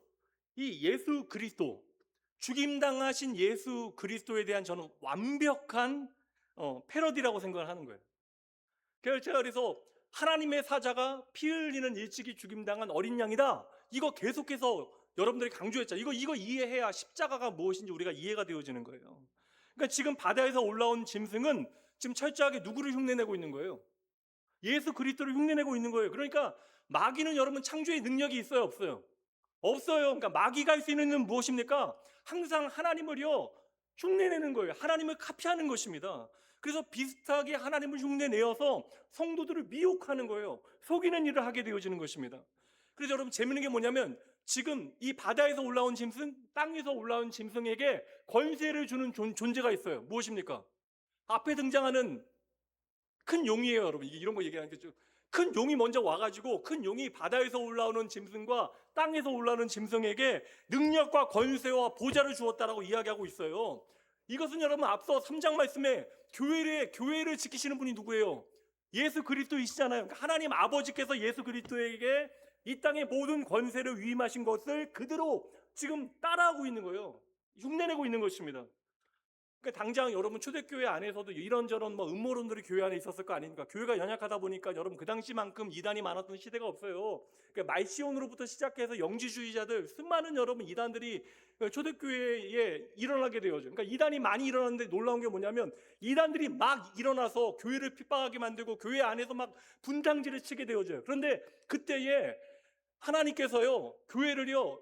이 예수 그리스도, 죽임당하신 예수 그리스도에 대한 저는 완벽한 패러디라고 생각을 하는 거예요. 그래서 하나님의 사자가 피 흘리는 일찍이 죽임당한 어린 양이다. 이거 계속해서 여러분들이 강조했죠. 이거 이해해야 십자가가 무엇인지 우리가 이해가 되어지는 거예요. 그러니까 지금 바다에서 올라온 짐승은 지금 철저하게 누구를 흉내내고 있는 거예요? 예수 그리스도를 흉내내고 있는 거예요. 그러니까 마귀는 여러분 창조의 능력이 있어요, 없어요? 없어요. 그러니까 마귀가 할 수 있는 건 무엇입니까? 항상 하나님을요 흉내내는 거예요. 하나님을 카피하는 것입니다. 그래서 비슷하게 하나님을 흉내내어서 성도들을 미혹하는 거예요. 속이는 일을 하게 되어지는 것입니다. 그래서 여러분 재밌는 게 뭐냐면 지금 이 바다에서 올라온 짐승, 땅에서 올라온 짐승에게 권세를 주는 존재가 있어요. 무엇입니까? 앞에 등장하는 큰 용이에요, 여러분. 이런 거 얘기하는 게 큰 용이 먼저 와가지고 큰 용이 바다에서 올라오는 짐승과 땅에서 올라오는 짐승에게 능력과 권세와 보좌를 주었다라고 이야기하고 있어요. 이것은 여러분 앞서 3장 말씀에 교회를 지키시는 분이 누구예요? 예수 그리스도이시잖아요. 그러니까 하나님 아버지께서 예수 그리스도에게 이 땅의 모든 권세를 위임하신 것을 그대로 지금 따라하고 있는 거예요. 흉내내고 있는 것입니다. 그러니까 당장 여러분 초대교회 안에서도 이런저런 음모론들이 교회 안에 있었을 거 아닙니까? 교회가 연약하다 보니까 여러분 그 당시만큼 이단이 많았던 시대가 없어요. 그러니까 말시온으로부터 시작해서 영지주의자들 수많은 여러분 이단들이 초대교회에 일어나게 되어죠. 그러니까 이단이 많이 일어났는데 놀라운 게 뭐냐면 이단들이 막 일어나서 교회를 핍박하게 만들고 교회 안에서 막 분탕질을 치게 되어져요. 그런데 그때에 하나님께서요 교회를요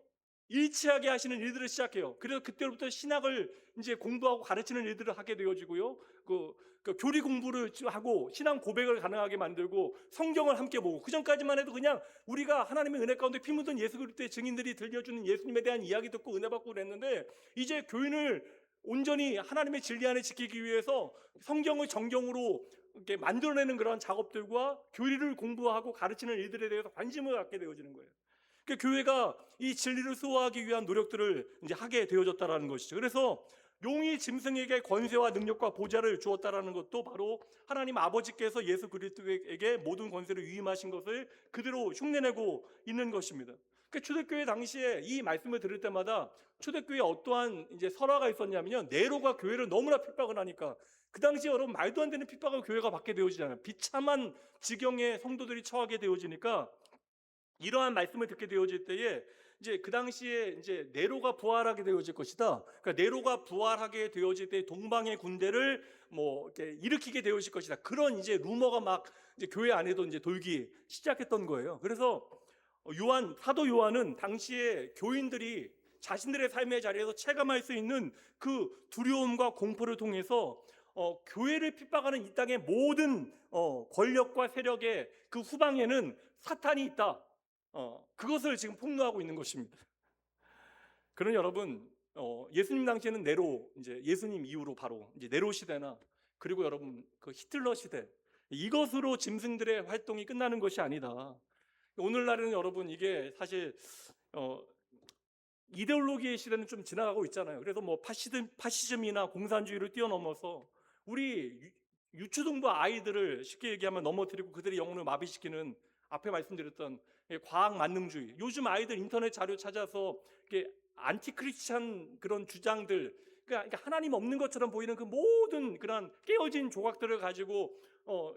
일치하게 하시는 일들을 시작해요. 그래서 그때부터 신학을 이제 공부하고 가르치는 일들을 하게 되어지고요. 그 교리 공부를 하고 신앙 고백을 가능하게 만들고 성경을 함께 보고 그 전까지만 해도 그냥 우리가 하나님의 은혜 가운데 피 묻은 예수 그리스도의 증인들이 들려주는 예수님에 대한 이야기 듣고 은혜 받고 그랬는데 이제 교인을 온전히 하나님의 진리 안에 지키기 위해서 성경을 정경으로 이렇게 만들어내는 그런 작업들과 교리를 공부하고 가르치는 일들에 대해서 관심을 갖게 되어지는 거예요. 그러니까 교회가 이 진리를 수호하기 위한 노력들을 이제 하게 되어졌다라는 것이죠. 그래서 용이 짐승에게 권세와 능력과 보좌를 주었다라는 것도 바로 하나님 아버지께서 예수 그리스도에게 모든 권세를 위임하신 것을 그대로 흉내내고 있는 것입니다. 그러니까 초대교회 당시에 이 말씀을 들을 때마다 초대교회에 어떠한 이제 설화가 있었냐면요, 네로가 교회를 너무나 핍박을 하니까 그 당시에 여러분 말도 안 되는 핍박을 교회가 받게 되어지잖아요. 비참한 지경에 성도들이 처하게 되어지니까 이러한 말씀을 듣게 되어질 때에 이제 그 당시에 이제 네로가 부활하게 되어질 것이다. 그러니까 네로가 부활하게 되어질 때 동방의 군대를 이렇게 일으키게 되어질 것이다. 그런 이제 루머가 막 이제 교회 안에도 이제 돌기 시작했던 거예요. 그래서 사도 요한은 당시에 교인들이 자신들의 삶의 자리에서 체감할 수 있는 그 두려움과 공포를 통해서 교회를 핍박하는 이 땅의 모든 권력과 세력의 그 후방에는 사탄이 있다. 그것을 지금 폭로하고 있는 것입니다. 그런 여러분, 예수님 당시에는 네로, 이제 예수님 이후로 바로 이제 네로 시대나 그리고 여러분 그 히틀러 시대 이것으로 짐승들의 활동이 끝나는 것이 아니다. 오늘날에는 여러분 이게 사실 이데올로기의 시대는 좀 지나가고 있잖아요. 그래서 파시즘이나 공산주의를 뛰어넘어서 우리 유초등부 아이들을 쉽게 얘기하면 넘어뜨리고 그들의 영혼을 마비시키는 앞에 말씀드렸던 과학 만능주의. 요즘 아이들 인터넷 자료 찾아서 안티크리스찬 그런 주장들, 그러니까 하나님 없는 것처럼 보이는 그 모든 그런 깨어진 조각들을 가지고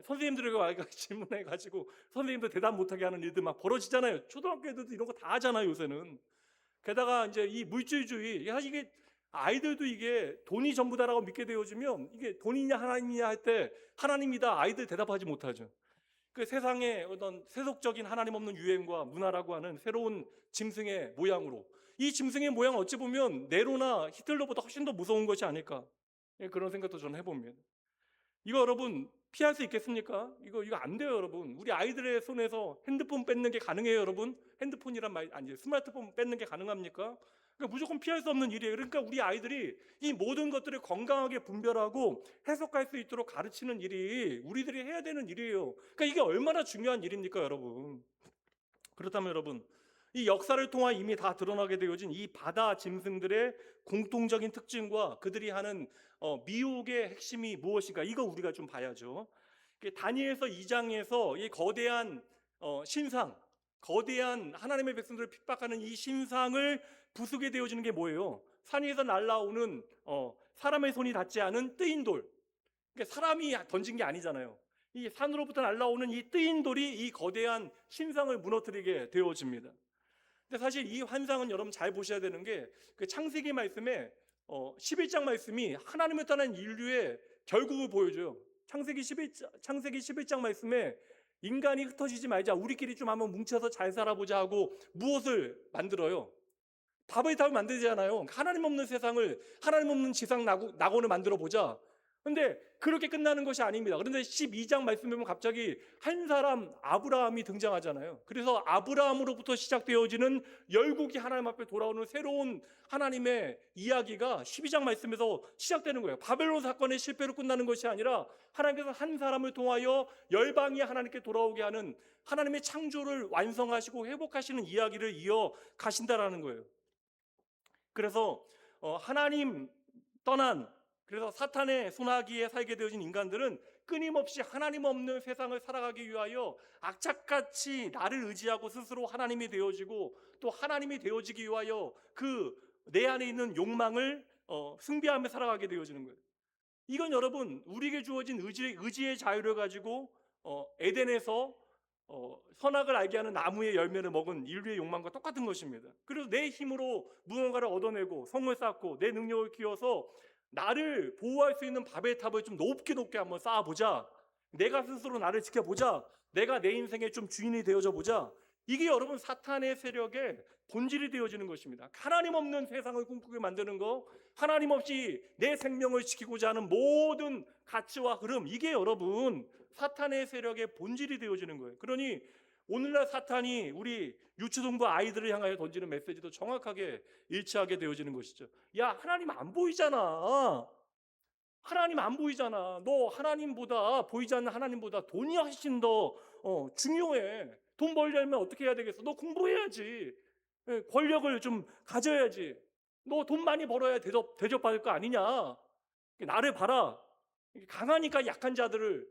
선생님들에게 질문해 가지고 선생님도 대답 못하게 하는 일들 막 벌어지잖아요. 초등학교 애들도 이런 거 다 하잖아요, 요새는. 게다가 이제 이 물질주의, 사실 이게 아이들도 이게 돈이 전부다라고 믿게 되어지면 이게 돈이냐 하나님이냐 할 때 하나님이다 아이들 대답하지 못하죠. 그 세상의 어떤 세속적인 하나님 없는 유행과 문화라고 하는 새로운 짐승의 모양으로, 이 짐승의 모양 어찌 보면 네로나 히틀러보다 훨씬 더 무서운 것이 아닐까, 그런 생각도 저는 해봅니다. 이거 여러분 피할 수 있겠습니까? 이거 안 돼요, 여러분. 우리 아이들의 손에서 핸드폰 뺏는 게 가능해요, 여러분? 핸드폰이란 말 아니 스마트폰 뺏는 게 가능합니까? 그러니까 무조건 피할 수 없는 일이에요. 그러니까 우리 아이들이 이 모든 것들을 건강하게 분별하고 해석할 수 있도록 가르치는 일이 우리들이 해야 되는 일이에요. 그러니까 이게 얼마나 중요한 일입니까, 여러분? 그렇다면 여러분, 이 역사를 통해 이미 다 드러나게 되어진 이 바다 짐승들의 공통적인 특징과 그들이 하는 미혹의 핵심이 무엇인가? 이거 우리가 좀 봐야죠. 다니엘서 2장에서 이 거대한 신상, 거대한 하나님의 백성들을 핍박하는 이 신상을 부수게 되어지는 게 뭐예요? 산 위에서 날라오는 사람의 손이 닿지 않은 뜨인 돌. 그러니까 사람이 던진 게 아니잖아요. 이 산으로부터 날라오는 이 뜨인 돌이 이 거대한 신상을 무너뜨리게 되어집니다. 근데 사실 이 환상은 여러분 잘 보셔야 되는 게 그 창세기 말씀에 11장 말씀이 하나님을 떠난 인류의 결국을 보여줘요. 창세기 11장 말씀에 인간이 흩어지지 말자, 우리끼리 좀 한번 뭉쳐서 잘 살아보자 하고 무엇을 만들어요? 밥을 다 만들잖아요. 하나님 없는 세상을, 하나님 없는 지상 낙원을 만들어 보자. 근데 그렇게 끝나는 것이 아닙니다. 그런데 12장 말씀에 보면 갑자기 한 사람 아브라함이 등장하잖아요. 그래서 아브라함으로부터 시작되어지는 열국이 하나님 앞에 돌아오는 새로운 하나님의 이야기가 12장 말씀에서 시작되는 거예요. 바벨론 사건의 실패로 끝나는 것이 아니라 하나님께서 한 사람을 통하여 열방이 하나님께 돌아오게 하는 하나님의 창조를 완성하시고 회복하시는 이야기를 이어 가신다라는 거예요. 그래서 하나님 떠난, 그래서 사탄의 손아귀에 살게 되어진 인간들은 끊임없이 하나님 없는 세상을 살아가기 위하여 악착같이 나를 의지하고 스스로 하나님이 되어지고 또 하나님이 되어지기 위하여 그 내 안에 있는 욕망을 숭배하며 살아가게 되어지는 거예요. 이건 여러분 우리에게 주어진 의지의 자유를 가지고 에덴에서 선악을 알게 하는 나무의 열매를 먹은 인류의 욕망과 똑같은 것입니다. 그래서 내 힘으로 무언가를 얻어내고 성을 쌓고 내 능력을 키워서 나를 보호할 수 있는 바벨탑을 좀 높게 한번 쌓아보자. 내가 스스로 나를 지켜보자. 내가 내 인생의 좀 주인이 되어져 보자. 이게 여러분 사탄의 세력의 본질이 되어지는 것입니다. 하나님 없는 세상을 꿈꾸게 만드는 거, 하나님 없이 내 생명을 지키고자 하는 모든 가치와 흐름, 이게 여러분 사탄의 세력의 본질이 되어지는 거예요. 그러니 오늘날 사탄이 우리 유초등부 아이들을 향하여 던지는 메시지도 정확하게 일치하게 되어지는 것이죠. 야, 하나님 안 보이잖아. 하나님 안 보이잖아. 너 하나님보다, 보이지 않는 하나님보다 돈이 훨씬 더 중요해. 돈 벌려면 어떻게 해야 되겠어? 너 공부해야지. 예, 권력을 좀 가져야지. 너 돈 많이 벌어야 대접받을 거 아니냐. 나를 봐라. 강하니까 약한 자들을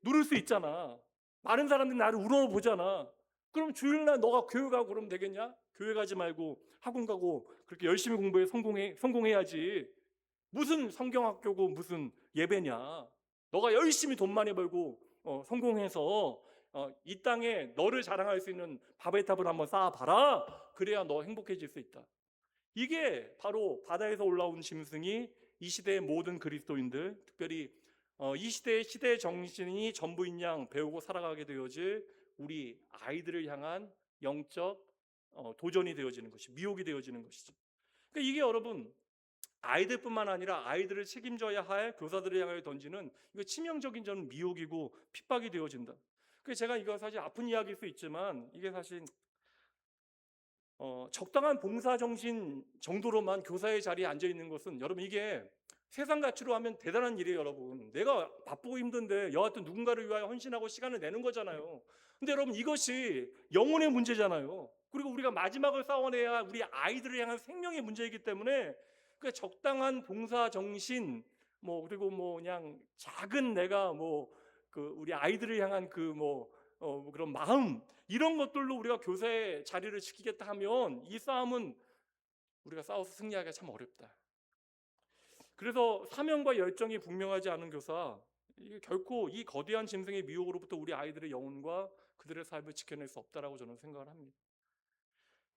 누를 수 있잖아. 많은 사람들이 나를 우러보잖아. 그럼 주일날 너가 교회 가고 그러면 되겠냐? 교회 가지 말고 학원 가고 그렇게 열심히 공부해 성공해야지. 무슨 성경학교고 무슨 예배냐. 너가 열심히 돈 많이 벌고 성공해서 이 땅에 너를 자랑할 수 있는 바벨탑을 한번 쌓아봐라. 그래야 너 행복해질 수 있다. 이게 바로 바다에서 올라온 짐승이 이 시대의 모든 그리스도인들, 특별히 이 시대의 시대 정신이 전부인 양 배우고 살아가게 되어질 우리 아이들을 향한 영적 도전이 되어지는 것이, 미혹이 되어지는 것이죠. 그러니까 이게 여러분 아이들뿐만 아니라 아이들을 책임져야 할 교사들을 향하여 던지는 이거 치명적인 저는 미혹이고 핍박이 되어진다. 그래서 제가 이거 사실 아픈 이야기일 수 있지만 이게 사실 적당한 봉사 정신 정도로만 교사의 자리에 앉아 있는 것은 여러분 이게 세상 가치로 하면 대단한 일이에요, 여러분. 내가 바쁘고 힘든데 여하튼 누군가를 위하여 헌신하고 시간을 내는 거잖아요. 근데 여러분 이것이 영혼의 문제잖아요. 그리고 우리가 마지막을 싸워내야 우리 아이들을 향한 생명의 문제이기 때문에 그 적당한 봉사 정신 그리고 그냥 작은 내가 그 우리 아이들을 향한 그런 마음 이런 것들로 우리가 교사의 자리를 지키겠다 하면 이 싸움은 우리가 싸워서 승리하기가 참 어렵다. 그래서 사명과 열정이 분명하지 않은 교사, 이게 결코 이 거대한 짐승의 미혹으로부터 우리 아이들의 영혼과 그들의 삶을 지켜낼 수 없다라고 저는 생각을 합니다.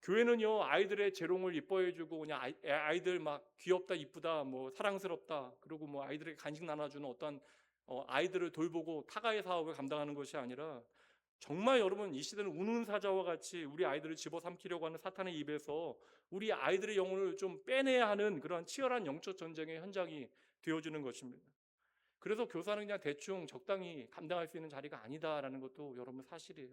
교회는요 아이들의 재롱을 이뻐해주고 그냥 아이들 막 귀엽다 이쁘다 사랑스럽다 그리고 아이들에게 간식 나눠주는 어떤 아이들을 돌보고 타가의 사업을 감당하는 것이 아니라 정말 여러분 이 시대는 우는 사자와 같이 우리 아이들을 집어삼키려고 하는 사탄의 입에서 우리 아이들의 영혼을 좀 빼내야 하는 그러한 치열한 영적 전쟁의 현장이 되어주는 것입니다. 그래서 교사는 그냥 대충 적당히 감당할 수 있는 자리가 아니다라는 것도 여러분 사실이에요.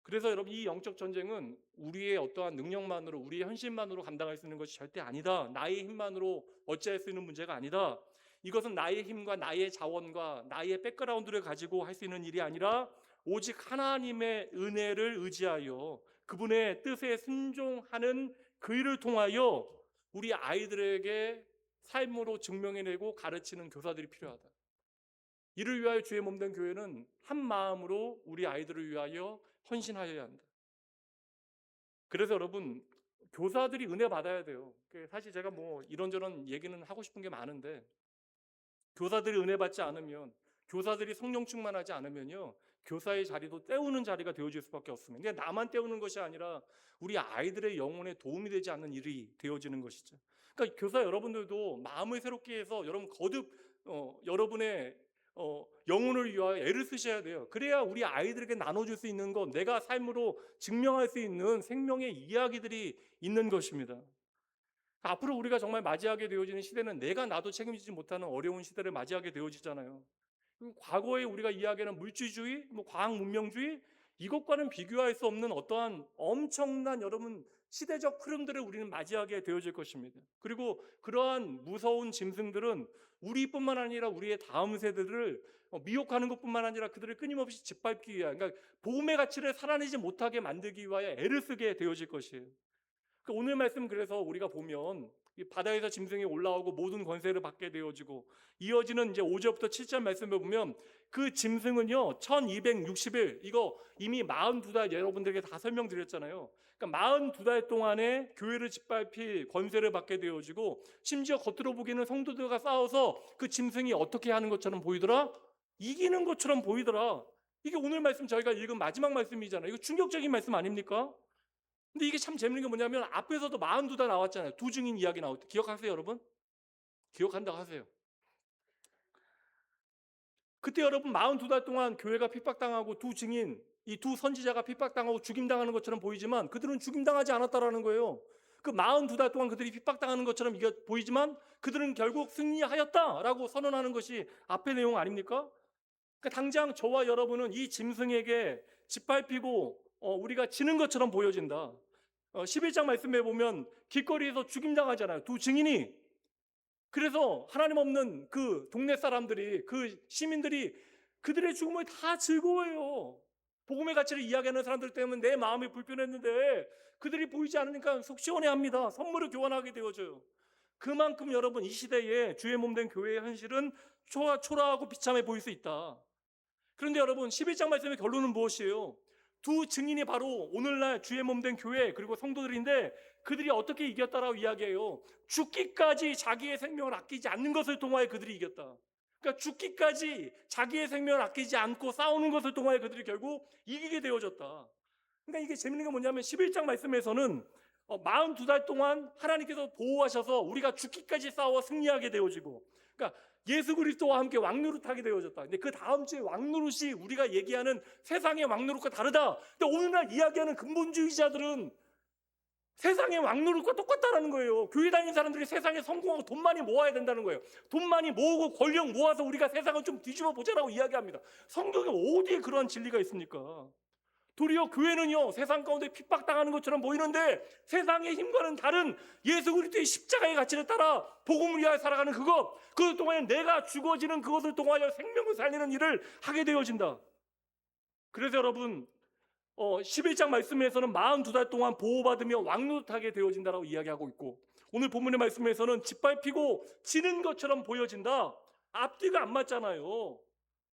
그래서 여러분, 이 영적 전쟁은 우리의 어떠한 능력만으로, 우리의 헌신만으로 감당할 수 있는 것이 절대 아니다. 나의 힘만으로 어찌할 수 있는 문제가 아니다. 이것은 나의 힘과 나의 자원과 나의 백그라운드를 가지고 할 수 있는 일이 아니라 오직 하나님의 은혜를 의지하여 그분의 뜻에 순종하는 그 일을 통하여 우리 아이들에게 삶으로 증명해내고 가르치는 교사들이 필요하다. 이를 위하여 주의 몸된 교회는 한 마음으로 우리 아이들을 위하여 헌신하여야 한다. 그래서 여러분, 교사들이 은혜 받아야 돼요. 사실 제가 뭐 이런저런 얘기는 하고 싶은 게 많은데, 교사들이 은혜 받지 않으면, 교사들이 성령 충만하지 않으면요, 교사의 자리도 때우는 자리가 되어질 수밖에 없습니다. 근데 나만 때우는 것이 아니라 우리 아이들의 영혼에 도움이 되지 않는 일이 되어지는 것이죠. 그러니까 교사 여러분들도 마음을 새롭게 해서 여러분 거듭 여러분의 영혼을 위하여 애를 쓰셔야 돼요. 그래야 우리 아이들에게 나눠줄 수 있는 것, 내가 삶으로 증명할 수 있는 생명의 이야기들이 있는 것입니다. 앞으로 우리가 정말 맞이하게 되어지는 시대는 내가 나도 책임지지 못하는 어려운 시대를 맞이하게 되어지잖아요. 과거에 우리가 이야기하는 물질주의, 과학 문명주의, 이것과는 비교할 수 없는 어떠한 엄청난 여러분 시대적 흐름들을 우리는 맞이하게 되어질 것입니다. 그리고 그러한 무서운 짐승들은 우리뿐만 아니라 우리의 다음 세대들을 미혹하는 것뿐만 아니라 그들을 끊임없이 짓밟기 위하여, 그러니까 복음의 가치를 살아내지 못하게 만들기 위하여 애를 쓰게 되어질 것이에요. 오늘 말씀, 그래서 우리가 보면 바다에서 짐승이 올라오고 모든 권세를 받게 되어지고, 이어지는 이제 5절부터 7절 말씀을 보면 그 짐승은요 1260일, 이거 이미 42달 여러분들에게 다 설명드렸잖아요. 그러니까 42달 동안에 교회를 짓밟힐 권세를 받게 되어지고, 심지어 겉으로 보기에는 성도들과 싸워서 그 짐승이 어떻게 하는 것처럼 보이더라? 이기는 것처럼 보이더라. 이게 오늘 말씀 저희가 읽은 마지막 말씀이잖아요. 이거 충격적인 말씀 아닙니까? 근데 이게 참 재밌는 게 뭐냐면 앞에서도 42다 나왔잖아요. 두 증인 이야기 나올 때. 기억하세요, 여러분? 기억한다고 하세요. 그때 여러분 42달 동안 교회가 핍박당하고 두 증인, 이 두 선지자가 핍박당하고 죽임당하는 것처럼 보이지만 그들은 죽임당하지 않았다라는 거예요. 그 42달 동안 그들이 핍박당하는 것처럼 이게 보이지만 그들은 결국 승리하였다라고 선언하는 것이 앞의 내용 아닙니까? 그러니까 당장 저와 여러분은 이 짐승에게 짓밟히고 우리가 지는 것처럼 보여진다. 11장 말씀에 보면 길거리에서 죽임당하잖아요. 두 증인이. 그래서 하나님 없는 그 동네 사람들이, 그 시민들이 그들의 죽음을 다 즐거워해요. 복음의 가치를 이야기하는 사람들 때문에 내 마음이 불편했는데 그들이 보이지 않으니까 속 시원해합니다. 선물을 교환하게 되어져요. 그만큼 여러분, 이 시대에 주의 몸된 교회의 현실은 초라하고 비참해 보일 수 있다. 그런데 여러분, 11장 말씀의 결론은 무엇이에요? 두 증인이 바로 오늘날 주의 몸된 교회 그리고 성도들인데, 그들이 어떻게 이겼다라고 이야기해요. 죽기까지 자기의 생명을 아끼지 않는 것을 통하여 그들이 이겼다. 그러니까 죽기까지 자기의 생명을 아끼지 않고 싸우는 것을 통하여 그들이 결국 이기게 되어졌다. 그러니까 이게 재밌는 게 뭐냐면 11장 말씀에서는 42달 동안 하나님께서 보호하셔서 우리가 죽기까지 싸워 승리하게 되어지고, 그러니까 예수 그리스도와 함께 왕노릇하게 되어졌다. 근데 그 다음 주에 왕노릇이 우리가 얘기하는 세상의 왕노릇과 다르다. 근데 오늘날 이야기하는 근본주의자들은 세상의 왕노릇과 똑같다라는 거예요. 교회 다니는 사람들이 세상에 성공하고 돈 많이 모아야 된다는 거예요. 돈 많이 모으고 권력 모아서 우리가 세상을 좀 뒤집어 보자라고 이야기합니다. 성경에 어디에 그러한 진리가 있습니까? 도리어 교회는요, 세상 가운데 핍박당하는 것처럼 보이는데 세상의 힘과는 다른 예수 그리스도의 십자가의 가치를 따라 복음을 위하여 살아가는 그것 동안에 내가 죽어지는 그것을 통하여 생명을 살리는 일을 하게 되어진다. 그래서 여러분, 11장 말씀에서는 42달 동안 보호받으며 왕노릇하게 되어진다라고 이야기하고 있고, 오늘 본문의 말씀에서는 짓밟히고 지는 것처럼 보여진다. 앞뒤가 안 맞잖아요.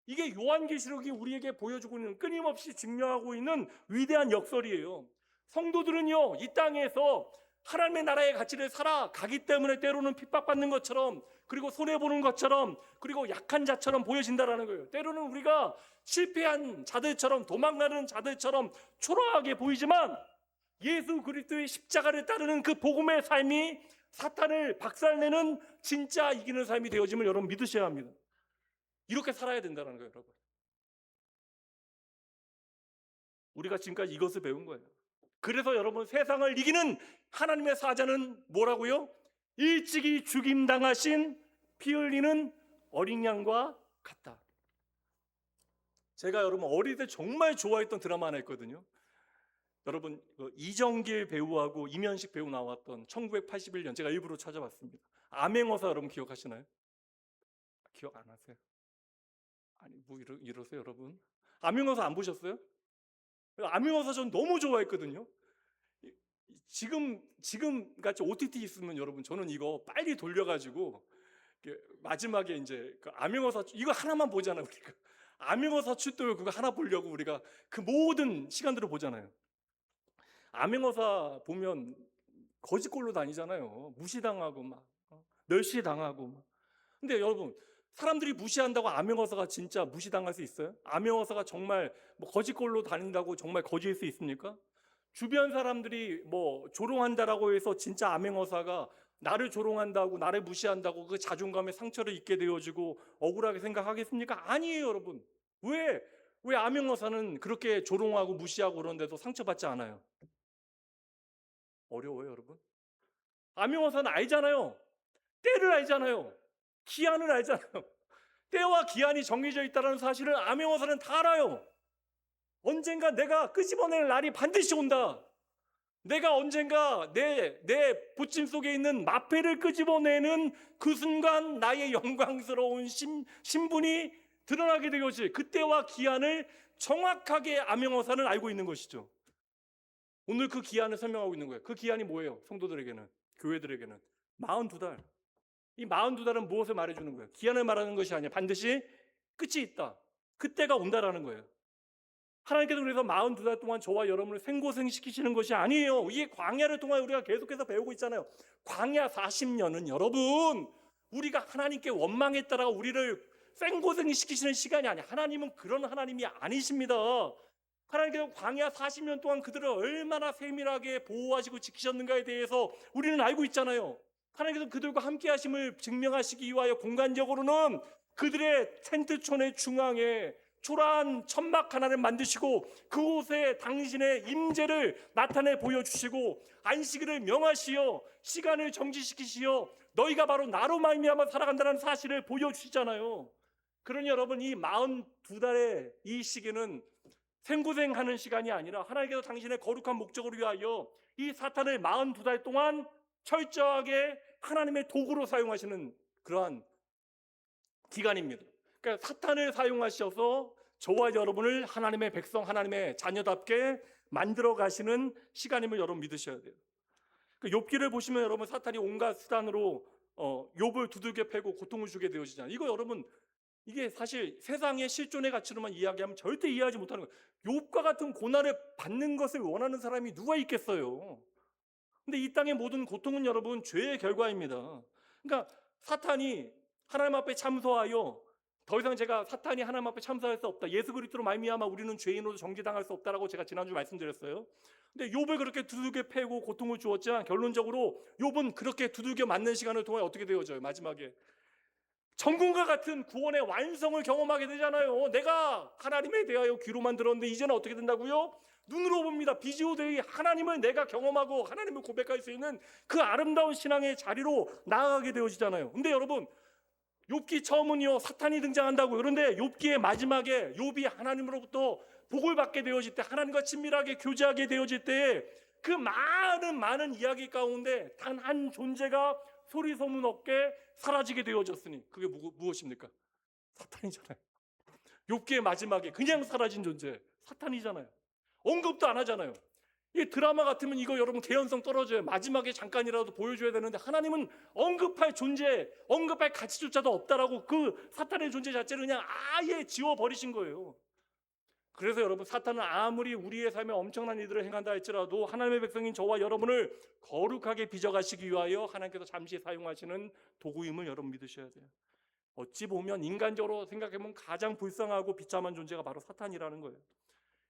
이게 요한계시록이 우리에게 보여주고 있는, 끊임없이 증명하고 있는 위대한 역설이에요. 성도들은요, 이 땅에서 하나님의 나라의 가치를 살아가기 때문에 때로는 핍박받는 것처럼, 그리고 손해보는 것처럼, 그리고 약한 자처럼 보여진다라는 거예요. 때로는 우리가 실패한 자들처럼, 도망가는 자들처럼 초라하게 보이지만 예수 그리스도의 십자가를 따르는 그 복음의 삶이 사탄을 박살내는 진짜 이기는 삶이 되어짐을 여러분 믿으셔야 합니다. 이렇게 살아야 된다는 거예요, 여러분. 우리가 지금까지 이것을 배운 거예요. 그래서 여러분, 세상을 이기는 하나님의 사자는 뭐라고요? 일찍이 죽임당하신 피 흘리는 어린 양과 같다. 제가 여러분 어릴 때 정말 좋아했던 드라마 하나 있거든요. 여러분 이정길 배우하고 이면식 배우 나왔던 1981년 제가 일부러 찾아봤습니다. 암행어사 여러분 기억하시나요? 기억 안 하세요? 아니 뭐 이러세요 여러분? 암행어사 안 보셨어요? 암행어사 전 너무 좋아했거든요. 지금 같이 OTT 있으면 여러분 저는 이거 빨리 돌려가지고 마지막에 이제 그 암행어사 이거 하나만 보잖아요 우리가. 암행어사 출도 그거 하나 보려고 우리가 그 모든 시간들을 보잖아요. 암행어사 보면 거짓골로 다니잖아요. 무시당하고 막 멸시당하고 막. 근데 여러분 사람들이 무시한다고 암행어사가 진짜 무시당할 수 있어요? 암행어사가 정말 뭐 거짓골로 다닌다고 정말 거짓일 수 있습니까? 주변 사람들이 뭐 조롱한다라고 해서 진짜 암행어사가 나를 조롱한다고 나를 무시한다고 그 자존감에 상처를 입게 되어지고 억울하게 생각하겠습니까? 아니에요 여러분. 왜 암행어사는 그렇게 조롱하고 무시하고 그러는데도 상처받지 않아요? 어려워요 여러분? 암행어사는 알잖아요. 때를 알잖아요. 기한을 알잖아요. 때와 기한이 정해져 있다는 사실을 암행어사는 다 알아요. 언젠가 내가 끄집어낼 날이 반드시 온다. 내가 언젠가 내 보침 속에 있는 마패를 끄집어내는 그 순간 나의 영광스러운 신분이 드러나게 되어지 그때와 기한을 정확하게 암행어사는 알고 있는 것이죠. 오늘 그 기한을 설명하고 있는 거예요. 그 기한이 뭐예요? 성도들에게는, 교회들에게는 42달. 이 42달은 무엇을 말해주는 거예요? 기한을 말하는 것이 아니라 반드시 끝이 있다. 그때가 온다라는 거예요. 하나님께서 그래서 42달 동안 저와 여러분을 생고생시키시는 것이 아니에요. 이게 광야를 통해 우리가 계속해서 배우고 있잖아요. 광야 40년은 여러분 우리가 하나님께 원망했다가 우리를 생고생시키시는 시간이 아니에요. 하나님은 그런 하나님이 아니십니다. 하나님께서 광야 40년 동안 그들을 얼마나 세밀하게 보호하시고 지키셨는가에 대해서 우리는 알고 있잖아요. 하나님께서 그들과 함께 하심을 증명하시기 위하여 공간적으로는 그들의 텐트촌의 중앙에 초라한 천막 하나를 만드시고 그곳에 당신의 임재를 나타내 보여주시고 안식일을 명하시어 시간을 정지시키시어 너희가 바로 나로 말미암아 살아간다는 사실을 보여주시잖아요. 그러니 여러분 이 42달의 이 시기는 생고생하는 시간이 아니라 하나님께서 당신의 거룩한 목적을 위하여 이 사탄을 42달 동안 철저하게 하나님의 도구로 사용하시는 그러한 기간입니다. 그러니까 사탄을 사용하셔서 저와 여러분을 하나님의 백성, 하나님의 자녀답게 만들어 가시는 시간임을 여러분 믿으셔야 돼요. 욥기를 보시면 여러분 사탄이 온갖 수단으로 욥을 두들겨 패고 고통을 주게 되어지잖아요. 이거 여러분 이게 사실 세상의 실존의 가치로만 이야기하면 절대 이해하지 못하는 거예요. 욥과 같은 고난을 받는 것을 원하는 사람이 누가 있겠어요? 근데 이 땅의 모든 고통은 여러분 죄의 결과입니다. 그러니까 사탄이 하나님 앞에 참소하여 더 이상 제가 사탄이 하나님 앞에 참소할 수 없다. 예수 그리스도로 말미암아 우리는 죄인으로 정죄당할 수 없다라고 제가 지난주 말씀드렸어요. 근데 욥을 그렇게 두들겨 패고 고통을 주었지만 결론적으로 욥은 그렇게 두들겨 맞는 시간을 통해 어떻게 되어져요? 마지막에 천군과 같은 구원의 완성을 경험하게 되잖아요. 내가 하나님에 대하여 귀로만 들었는데 이제는 어떻게 된다고요? 눈으로 봅니다. 비지오데이 하나님을 내가 경험하고 하나님을 고백할 수 있는 그 아름다운 신앙의 자리로 나아가게 되어지잖아요. 근데 여러분 욥기 처음은요 사탄이 등장한다고. 그런데 욥기의 마지막에 욥이 하나님으로부터 복을 받게 되어질 때 하나님과 친밀하게 교제하게 되어질 때 그 많은 이야기 가운데 단 한 존재가 소리 소문 없게 사라지게 되어졌으니 그게 무엇입니까? 사탄이잖아요. 욥기의 마지막에 그냥 사라진 존재 사탄이잖아요. 언급도 안 하잖아요. 이 드라마 같으면 이거 여러분 개연성 떨어져요. 마지막에 잠깐이라도 보여줘야 되는데 하나님은 언급할 존재, 언급할 가치조차도 없다라고 그 사탄의 존재 자체를 그냥 아예 지워버리신 거예요. 그래서 여러분 사탄은 아무리 우리의 삶에 엄청난 일들을 행한다 할지라도 하나님의 백성인 저와 여러분을 거룩하게 빚어가시기 위하여 하나님께서 잠시 사용하시는 도구임을 여러분 믿으셔야 돼요. 어찌 보면 인간적으로 생각해보면 가장 불쌍하고 비참한 존재가 바로 사탄이라는 거예요.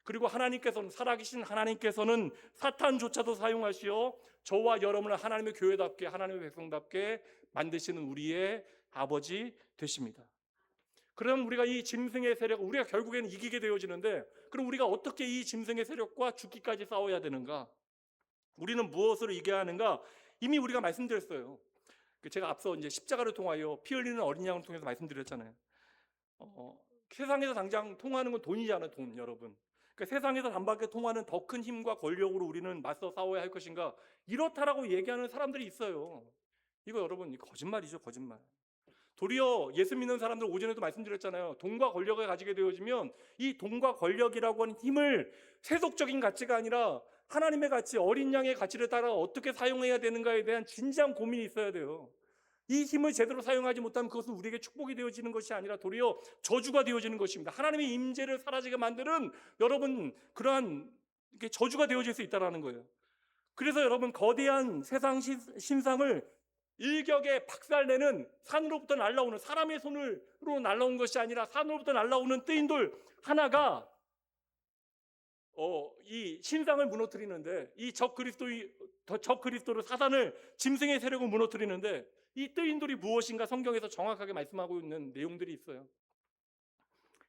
그리고 하나님께서는 살아계신 하나님께서는 사탄조차도 사용하시어 저와 여러분을 하나님의 교회답게 하나님의 백성답게 만드시는 우리의 아버지 되십니다. 그럼 우리가 이 짐승의 세력 우리가 결국에는 이기게 되어지는데 그럼 우리가 어떻게 이 짐승의 세력과 죽기까지 싸워야 되는가? 우리는 무엇으로 이겨야 하는가? 이미 우리가 말씀드렸어요. 제가 앞서 이제 십자가를 통하여 피 흘리는 어린 양을 통해서 말씀드렸잖아요. 세상에서 당장 통하는 건 돈이잖아요, 돈 여러분. 그러니까 세상에서 단박에 통하는 더 큰 힘과 권력으로 우리는 맞서 싸워야 할 것인가? 이렇다라고 얘기하는 사람들이 있어요. 이거 여러분, 이거 거짓말이죠, 거짓말. 도리어 예수 믿는 사람들, 오전에도 말씀드렸잖아요. 돈과 권력을 가지게 되어지면 이 돈과 권력이라고 하는 힘을 세속적인 가치가 아니라 하나님의 가치, 어린 양의 가치를 따라 어떻게 사용해야 되는가에 대한 진지한 고민이 있어야 돼요. 이 힘을 제대로 사용하지 못하면 그것은 우리에게 축복이 되어지는 것이 아니라 도리어 저주가 되어지는 것입니다. 하나님의 임재를 사라지게 만드는, 여러분, 그러한 저주가 되어질 수 있다는 거예요. 그래서 여러분, 거대한 세상 신상을 일격에 박살내는, 산으로부터 날라오는, 사람의 손으로 날라온 것이 아니라 산으로부터 날라오는 뜨인 돌 하나가 이 신상을 무너뜨리는데, 이 적 그리스도를, 사단을, 짐승의 세력을 무너뜨리는데, 이 뜨인 돌이 무엇인가 성경에서 정확하게 말씀하고 있는 내용들이 있어요.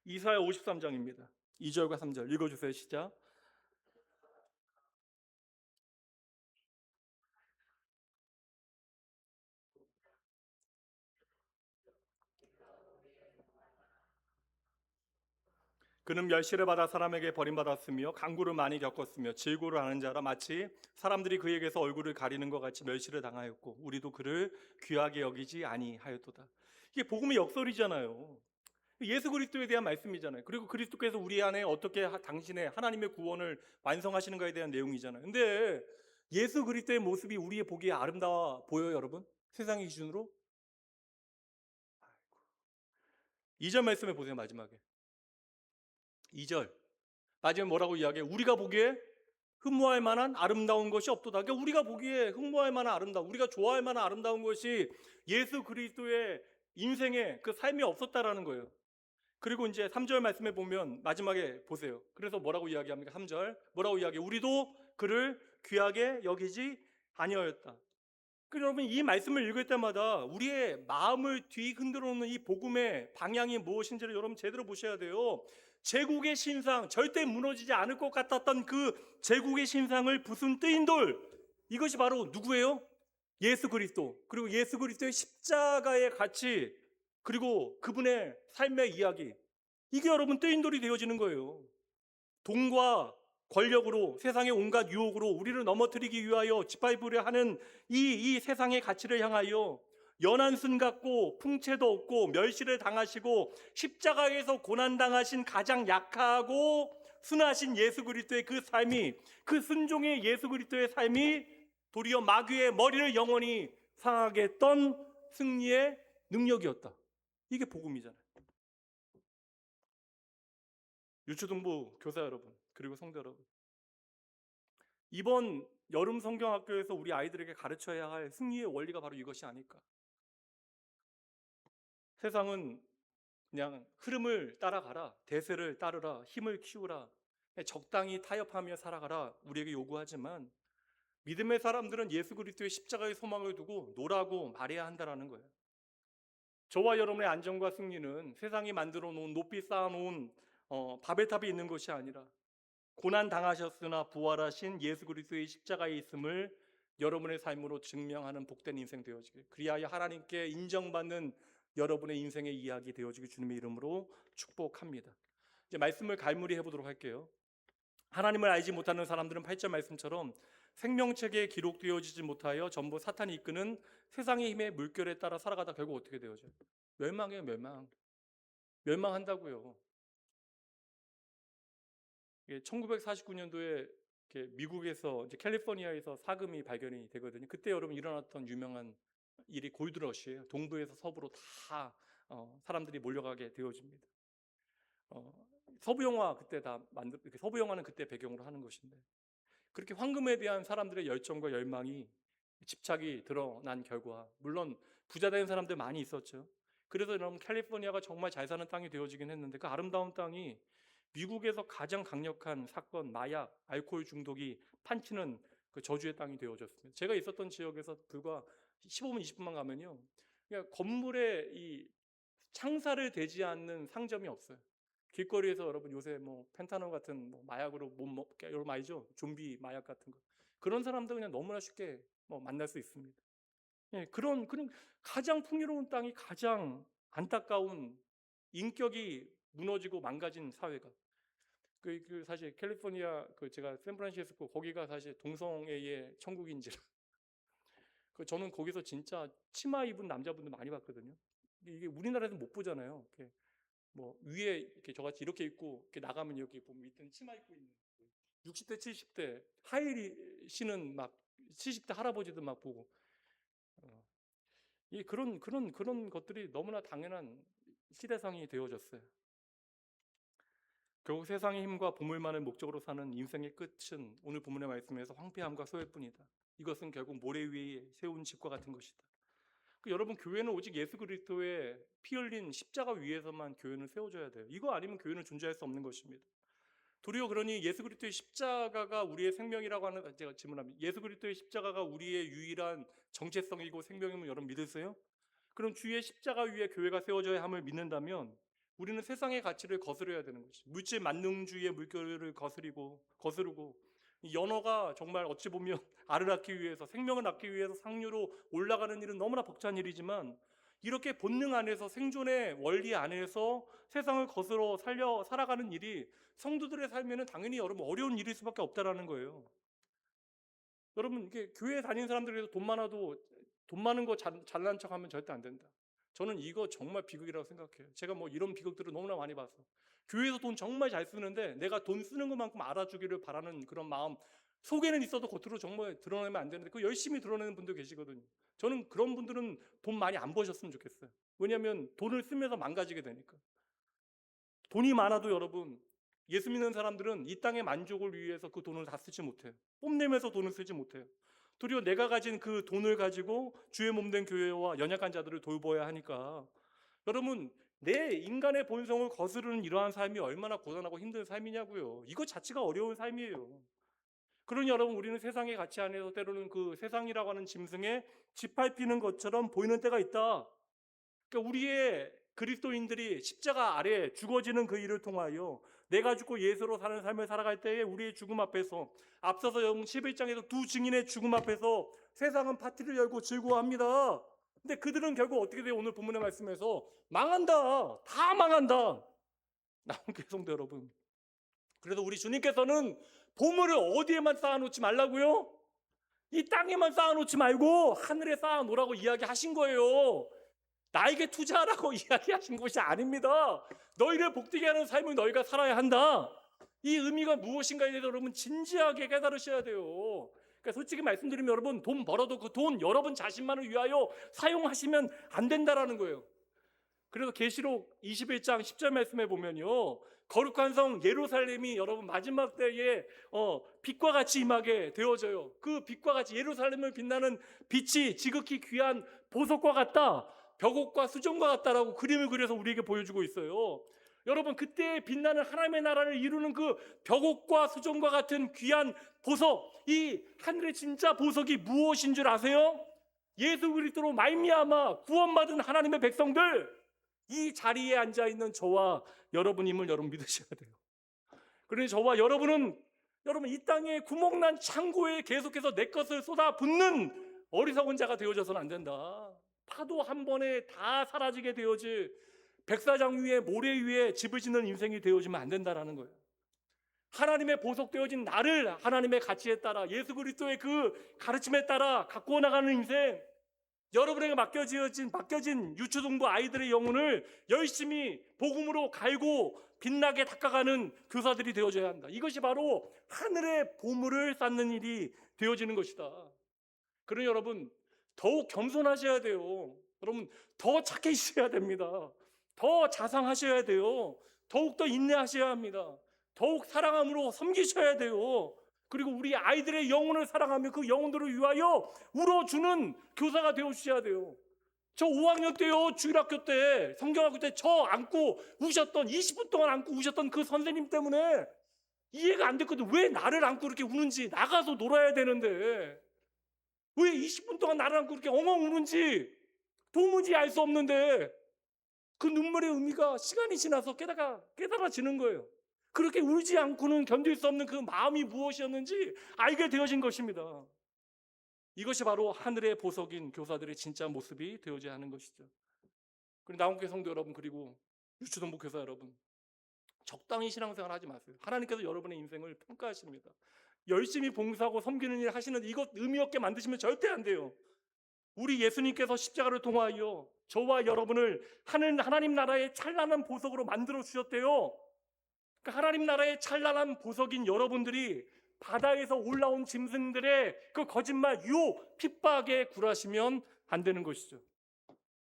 이사야 53장입니다. 2절과 3절 읽어주세요. 시작. 그는 멸시를 받아 사람에게 버림받았으며 강구를 많이 겪었으며 질고를 하는 자라 마치 사람들이 그에게서 얼굴을 가리는 것 같이 멸시를 당하였고 우리도 그를 귀하게 여기지 아니하였도다. 이게 복음의 역설이잖아요. 예수 그리스도에 대한 말씀이잖아요. 그리고 그리스도께서 우리 안에 어떻게 당신의 하나님의 구원을 완성하시는가에 대한 내용이잖아요. 근데 예수 그리스도의 모습이 우리의 보기에 아름다워 보여요, 여러분? 세상의 기준으로? 2절 말씀해 보세요, 마지막에. 2절. 마지막에 뭐라고 이야기해요? 우리가 보기에 흠모할 만한 아름다운 것이 없도다. 그러니까 우리가 보기에 흠모할 만한 아름다운, 우리가 좋아할 만한 아름다운 것이 예수 그리스도의 인생에 그 삶이 없었다라는 거예요. 그리고 이제 3절 말씀에 보면 마지막에 보세요. 그래서 뭐라고 이야기합니까? 3절. 뭐라고 이야기해요? 우리도 그를 귀하게 여기지 아니하였다. 여러분, 이 말씀을 읽을 때마다 우리의 마음을 뒤흔들어 놓는 이 복음의 방향이 무엇인지를 여러분 제대로 보셔야 돼요. 제국의 신상, 절대 무너지지 않을 것 같았던 그 제국의 신상을 부순 뜨인 돌, 이것이 바로 누구예요? 예수 그리스도. 그리고 예수 그리스도의 십자가의 가치, 그리고 그분의 삶의 이야기, 이게 여러분 뜨인 돌이 되어지는 거예요. 돈과 권력으로, 세상의 온갖 유혹으로 우리를 넘어뜨리기 위하여 짓밟으려 하는 이 세상의 가치를 향하여 연한순 같고 풍채도 없고 멸시를 당하시고 십자가에서 고난당하신 가장 약하고 순하신 예수 그리스도의 그 삶이, 그 순종의 예수 그리스도의 삶이 도리어 마귀의 머리를 영원히 상하게 했던 승리의 능력이었다. 이게 복음이잖아요. 유초등부 교사 여러분, 그리고 성도 여러분, 이번 여름 성경학교에서 우리 아이들에게 가르쳐야 할 승리의 원리가 바로 이것이 아닐까. 세상은 그냥 흐름을 따라가라, 대세를 따르라, 힘을 키우라, 적당히 타협하며 살아가라 우리에게 요구하지만, 믿음의 사람들은 예수 그리스도의 십자가의 소망을 두고 노라고 말해야 한다는 거예요. 저와 여러분의 안정과 승리는 세상이 만들어 놓은, 높이 쌓아 놓은 바벨탑이 있는 것이 아니라 고난 당하셨으나 부활하신 예수 그리스도의 십자가에 있음을 여러분의 삶으로 증명하는 복된 인생 되어지길, 그리하여 하나님께 인정받는 여러분의 인생의 이야기 되어지길 주님의 이름으로 축복합니다. 이제 말씀을 갈무리 해보도록 할게요. 하나님을 알지 못하는 사람들은 8절 말씀처럼 생명책에 기록되어지지 못하여 전부 사탄이 이끄는 세상의 힘의 물결에 따라 살아가다 결국 어떻게 되어져요? 멸망해요. 멸망한다고요. 1949년도에 미국에서 이제 캘리포니아에서 사금이 발견이 되거든요. 그때 여러분 일어났던 유명한 일이 골드러시예요. 동부에서 서부로 다 사람들이 몰려가게 되어집니다. 서부 영화 그때 서부 영화는 그때 배경으로 하는 것인데, 그렇게 황금에 대한 사람들의 열정과 열망이, 집착이 드러난 결과, 물론 부자 된 사람들 많이 있었죠. 그래서 여러분 캘리포니아가 정말 잘 사는 땅이 되어지긴 했는데, 그 아름다운 땅이 미국에서 가장 강력한 사건, 마약, 알코올 중독이 판치는 그 저주의 땅이 되어졌습니다. 제가 있었던 지역에서 불과 15분, 20분만 가면요, 그냥 건물에 이 창살을 대지 않는 상점이 없어요. 길거리에서 여러분 요새 뭐 펜타놀 같은 뭐 마약으로 못 먹게, 여러분 알죠? 좀비 마약 같은 거. 그런 사람들 그냥 너무나 쉽게 만날 수 있습니다. 예, 그런 가장 풍요로운 땅이 가장 안타까운, 인격이 무너지고 망가진 사회가. 사실 캘리포니아 제가 샌프란시스코 거기가 사실 동성애의 천국인지라 저는 거기서 진짜 치마 입은 남자분들 많이 봤거든요. 이게 우리나라에서 못 보잖아요. 이렇게 뭐 위에 이렇게 저같이 이렇게 입고 이렇게 나가면 여기 보면 밑에는 치마 입고 있는 60대 70대 하이힐 신은 막 70대 할아버지들 막 보고 이 그런 것들이 너무나 당연한 시대상이 되어졌어요. 결국 세상의 힘과 보물만을 목적으로 사는 인생의 끝은 오늘 본문의 말씀에서 황폐함과 소외뿐이다. 이것은 결국 모래 위에 세운 집과 같은 것이다. 여러분, 교회는 오직 예수 그리스도의 피 흘린 십자가 위에서만 교회는 세워져야 돼요. 이거 아니면 교회는 존재할 수 없는 것입니다. 도리어 그러니 예수 그리스도의 십자가가 우리의 생명이라고 하는, 제가 질문합니다. 예수 그리스도의 십자가가 우리의 유일한 정체성이고 생명임을 여러분 믿으세요? 그럼 주의 십자가 위에 교회가 세워져야 함을 믿는다면 우리는 세상의 가치를 거스려야 되는 것이, 물질 만능주의의 물결을 거스르고 이 연어가 정말 어찌 보면 알을 낳기 위해서, 생명을 낳기 위해서 상류로 올라가는 일은 너무나 벅찬 일이지만 이렇게 본능 안에서, 생존의 원리 안에서 세상을 거스러 살아가는 일이 성도들의 삶에는 당연히 여러분 어려운 일일 수밖에 없다라는 거예요. 여러분, 이게 교회 다니는 사람들에서 돈 많은 거 잘난 척하면 절대 안 된다. 저는 이거 정말 비극이라고 생각해요. 제가 뭐 이런 비극들을 너무나 많이 봐서 교회에서 돈 정말 잘 쓰는데 내가 돈 쓰는 것만큼 알아주기를 바라는 그런 마음 속에는 있어도 겉으로 정말 드러내면 안 되는데 그 열심히 드러내는 분들 계시거든요. 저는 그런 분들은 돈 많이 안 버셨으면 좋겠어요. 왜냐하면 돈을 쓰면서 망가지게 되니까. 돈이 많아도 여러분, 예수 믿는 사람들은 이 땅의 만족을 위해서 그 돈을 다 쓰지 못해요. 뽐내면서 돈을 쓰지 못해요. 도리어 내가 가진 그 돈을 가지고 주의 몸된 교회와 연약한 자들을 돌보아야 하니까 여러분, 내 인간의 본성을 거스르는 이러한 삶이 얼마나 고단하고 힘든 삶이냐고요. 이거 자체가 어려운 삶이에요. 그러니 여러분, 우리는 세상의 가치 안에서 때로는 그 세상이라고 하는 짐승에 짓밟히는 것처럼 보이는 때가 있다. 그러니까 우리의 그리스도인들이 십자가 아래 죽어지는 그 일을 통하여 내가 죽고 예수로 사는 삶을 살아갈 때에 우리의 죽음 앞에서, 앞서서 11장에서 두 증인의 죽음 앞에서 세상은 파티를 열고 즐거워합니다. 근데 그들은 결국 어떻게 돼요? 오늘 본문의 말씀에서 망한다, 다 망한다. 나온교회 성도 여러분, 그래서 우리 주님께서는 보물을 어디에만 쌓아놓지 말라고요? 이 땅에만 쌓아놓지 말고 하늘에 쌓아놓으라고 이야기하신 거예요. 나에게 투자하라고 이야기하신 것이 아닙니다. 너희를 복되게 하는 삶을 너희가 살아야 한다. 이 의미가 무엇인가에 대해서 여러분 진지하게 깨달으셔야 돼요. 그러니까 솔직히 말씀드리면 여러분, 돈 벌어도 그 돈 여러분 자신만을 위하여 사용하시면 안 된다라는 거예요. 그래서 계시록 21장 10절 말씀에 보면요, 거룩한 성 예루살렘이 여러분 마지막 때에 빛과 같이 임하게 되어져요. 그 빛과 같이 예루살렘을 빛나는 빛이 지극히 귀한 보석과 같다, 벽옥과 수정과 같다라고 그림을 그려서 우리에게 보여주고 있어요. 여러분, 그때 빛나는 하나님의 나라를 이루는 그 벽옥과 수정과 같은 귀한 보석, 이 하늘의 진짜 보석이 무엇인 줄 아세요? 예수 그리스도로 말미암아 구원받은 하나님의 백성들, 이 자리에 앉아있는 저와 여러분임을 여러분 믿으셔야 돼요. 그러니 저와 여러분은 여러분 이 땅에 구멍난 창고에 계속해서 내 것을 쏟아붓는 어리석은 자가 되어져서는 안 된다. 파도 한 번에 다 사라지게 되어질 백사장 위에 모래 위에 집을 짓는 인생이 되어지면 안 된다라는 거예요. 하나님의 보석되어진 나를 하나님의 가치에 따라, 예수 그리스도의 그 가르침에 따라 가꾸어 나가는 인생, 여러분에게 맡겨진 유초동부 아이들의 영혼을 열심히 복음으로 갈고 빛나게 닦아가는 교사들이 되어져야 한다. 이것이 바로 하늘의 보물을 쌓는 일이 되어지는 것이다. 그러니 여러분, 더욱 겸손하셔야 돼요. 여러분, 더 착해지셔야 됩니다. 더 자상하셔야 돼요. 더욱 더 인내하셔야 합니다. 더욱 사랑함으로 섬기셔야 돼요. 그리고 우리 아이들의 영혼을 사랑하며 그 영혼들을 위하여 울어주는 교사가 되어주셔야 돼요. 저 5학년 때요, 주일학교 때, 성경학교 때 저 안고 우셨던, 20분 동안 안고 우셨던 그 선생님 때문에 이해가 안 됐거든. 왜 나를 안고 이렇게 우는지. 나가서 놀아야 되는데 왜 20분 동안 나를 안고 이렇게 엉엉 우는지 도무지 알 수 없는데, 그 눈물의 의미가 시간이 지나서 깨달아지는 거예요. 그렇게 울지 않고는 견딜 수 없는 그 마음이 무엇이었는지 알게 되어진 것입니다. 이것이 바로 하늘의 보석인 교사들의 진짜 모습이 되어져야 하는 것이죠. 그리고 나온교회 성도 여러분, 그리고 유초동부 교사 여러분, 적당히 신앙생활 하지 마세요. 하나님께서 여러분의 인생을 평가하십니다. 열심히 봉사하고 섬기는 일 하시는 이것 의미 없게 만드시면 절대 안 돼요. 우리 예수님께서 십자가를 통하여 저와 여러분을 하나님 나라의 찬란한 보석으로 만들어 주셨대요. 그러니까 하나님 나라의 찬란한 보석인 여러분들이 바다에서 올라온 짐승들의 그 거짓말, 유혹, 핍박에 굴하시면 안 되는 것이죠.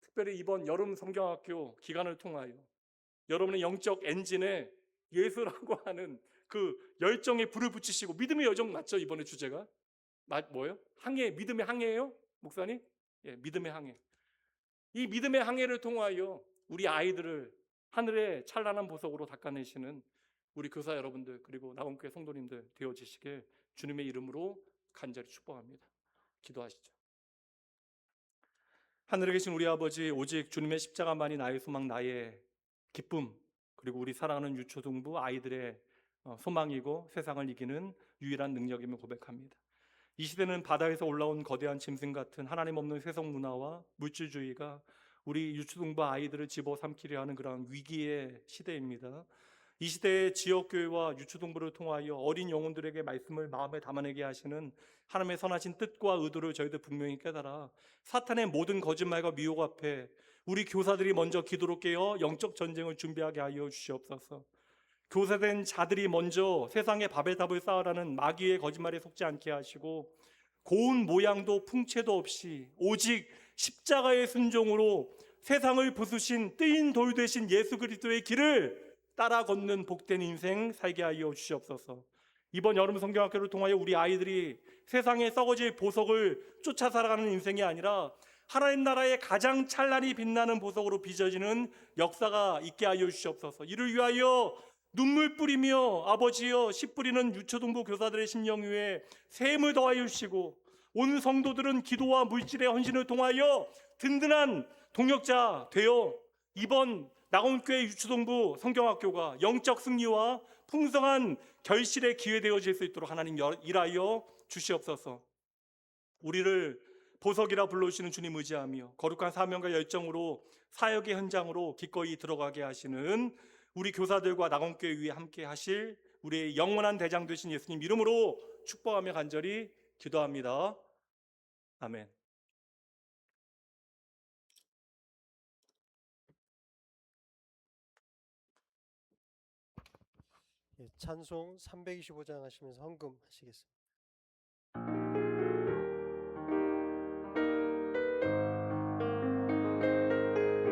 특별히 이번 여름 성경학교 기간을 통하여 여러분의 영적 엔진에 예수라고 하는 그 열정에 불을 붙이시고, 믿음의 여정 맞죠? 이번에 주제가 뭐예요? 항해, 믿음의 항해예요? 목사님? 예, 믿음의 항해. 이 믿음의 항해를 통하여 우리 아이들을 하늘의 찬란한 보석으로 닦아내시는 우리 교사 여러분들, 그리고 나온교회 성도님들 되어지시길 주님의 이름으로 간절히 축복합니다. 기도하시죠. 하늘에 계신 우리 아버지, 오직 주님의 십자가만이 나의 소망, 나의 기쁨, 그리고 우리 사랑하는 유초등부 아이들의 소망이고 세상을 이기는 유일한 능력임을 고백합니다. 이 시대는 바다에서 올라온 거대한 짐승 같은 하나님 없는 세속 문화와 물질주의가 우리 유초등부 아이들을 집어삼키려 하는 그런 위기의 시대입니다. 이 시대의 지역교회와 유초등부를 통하여 어린 영혼들에게 말씀을 마음에 담아내게 하시는 하나님의 선하신 뜻과 의도를 저희들 분명히 깨달아 사탄의 모든 거짓말과 미혹 앞에 우리 교사들이 먼저 기도로 깨어 영적 전쟁을 준비하게 하여 주시옵소서. 교사된 자들이 먼저 세상의 바벨탑을 쌓으라는 마귀의 거짓말에 속지 않게 하시고, 고운 모양도 풍채도 없이 오직 십자가의 순종으로 세상을 부수신 뜨인 돌 되신 예수 그리스도의 길을 따라 걷는 복된 인생 살게 하여 주시옵소서. 이번 여름 성경학교를 통하여 우리 아이들이 세상에 썩어질 보석을 쫓아 살아가는 인생이 아니라 하나님 나라의 가장 찬란히 빛나는 보석으로 빚어지는 역사가 있게 하여 주시옵소서. 이를 위하여 눈물 뿌리며 아버지여 씨 뿌리는 유초등부 교사들의 심령 위에 샘을 더하여 주시고, 온 성도들은 기도와 물질의 헌신을 통하여 든든한 동역자 되어 이번 나온교회 유초등부 성경학교가 영적 승리와 풍성한 결실의 기회 되어질 수 있도록 하나님 일하여 주시옵소서. 우리를 보석이라 불러주시는 주님 의지하며 거룩한 사명과 열정으로 사역의 현장으로 기꺼이 들어가게 하시는 우리 교사들과 나온교회 위에 함께 하실 우리의 영원한 대장 되신 예수님 이름으로 축복하며 간절히 기도합니다. 아멘. 찬송 325장 하시면서 헌금 하시겠습니다.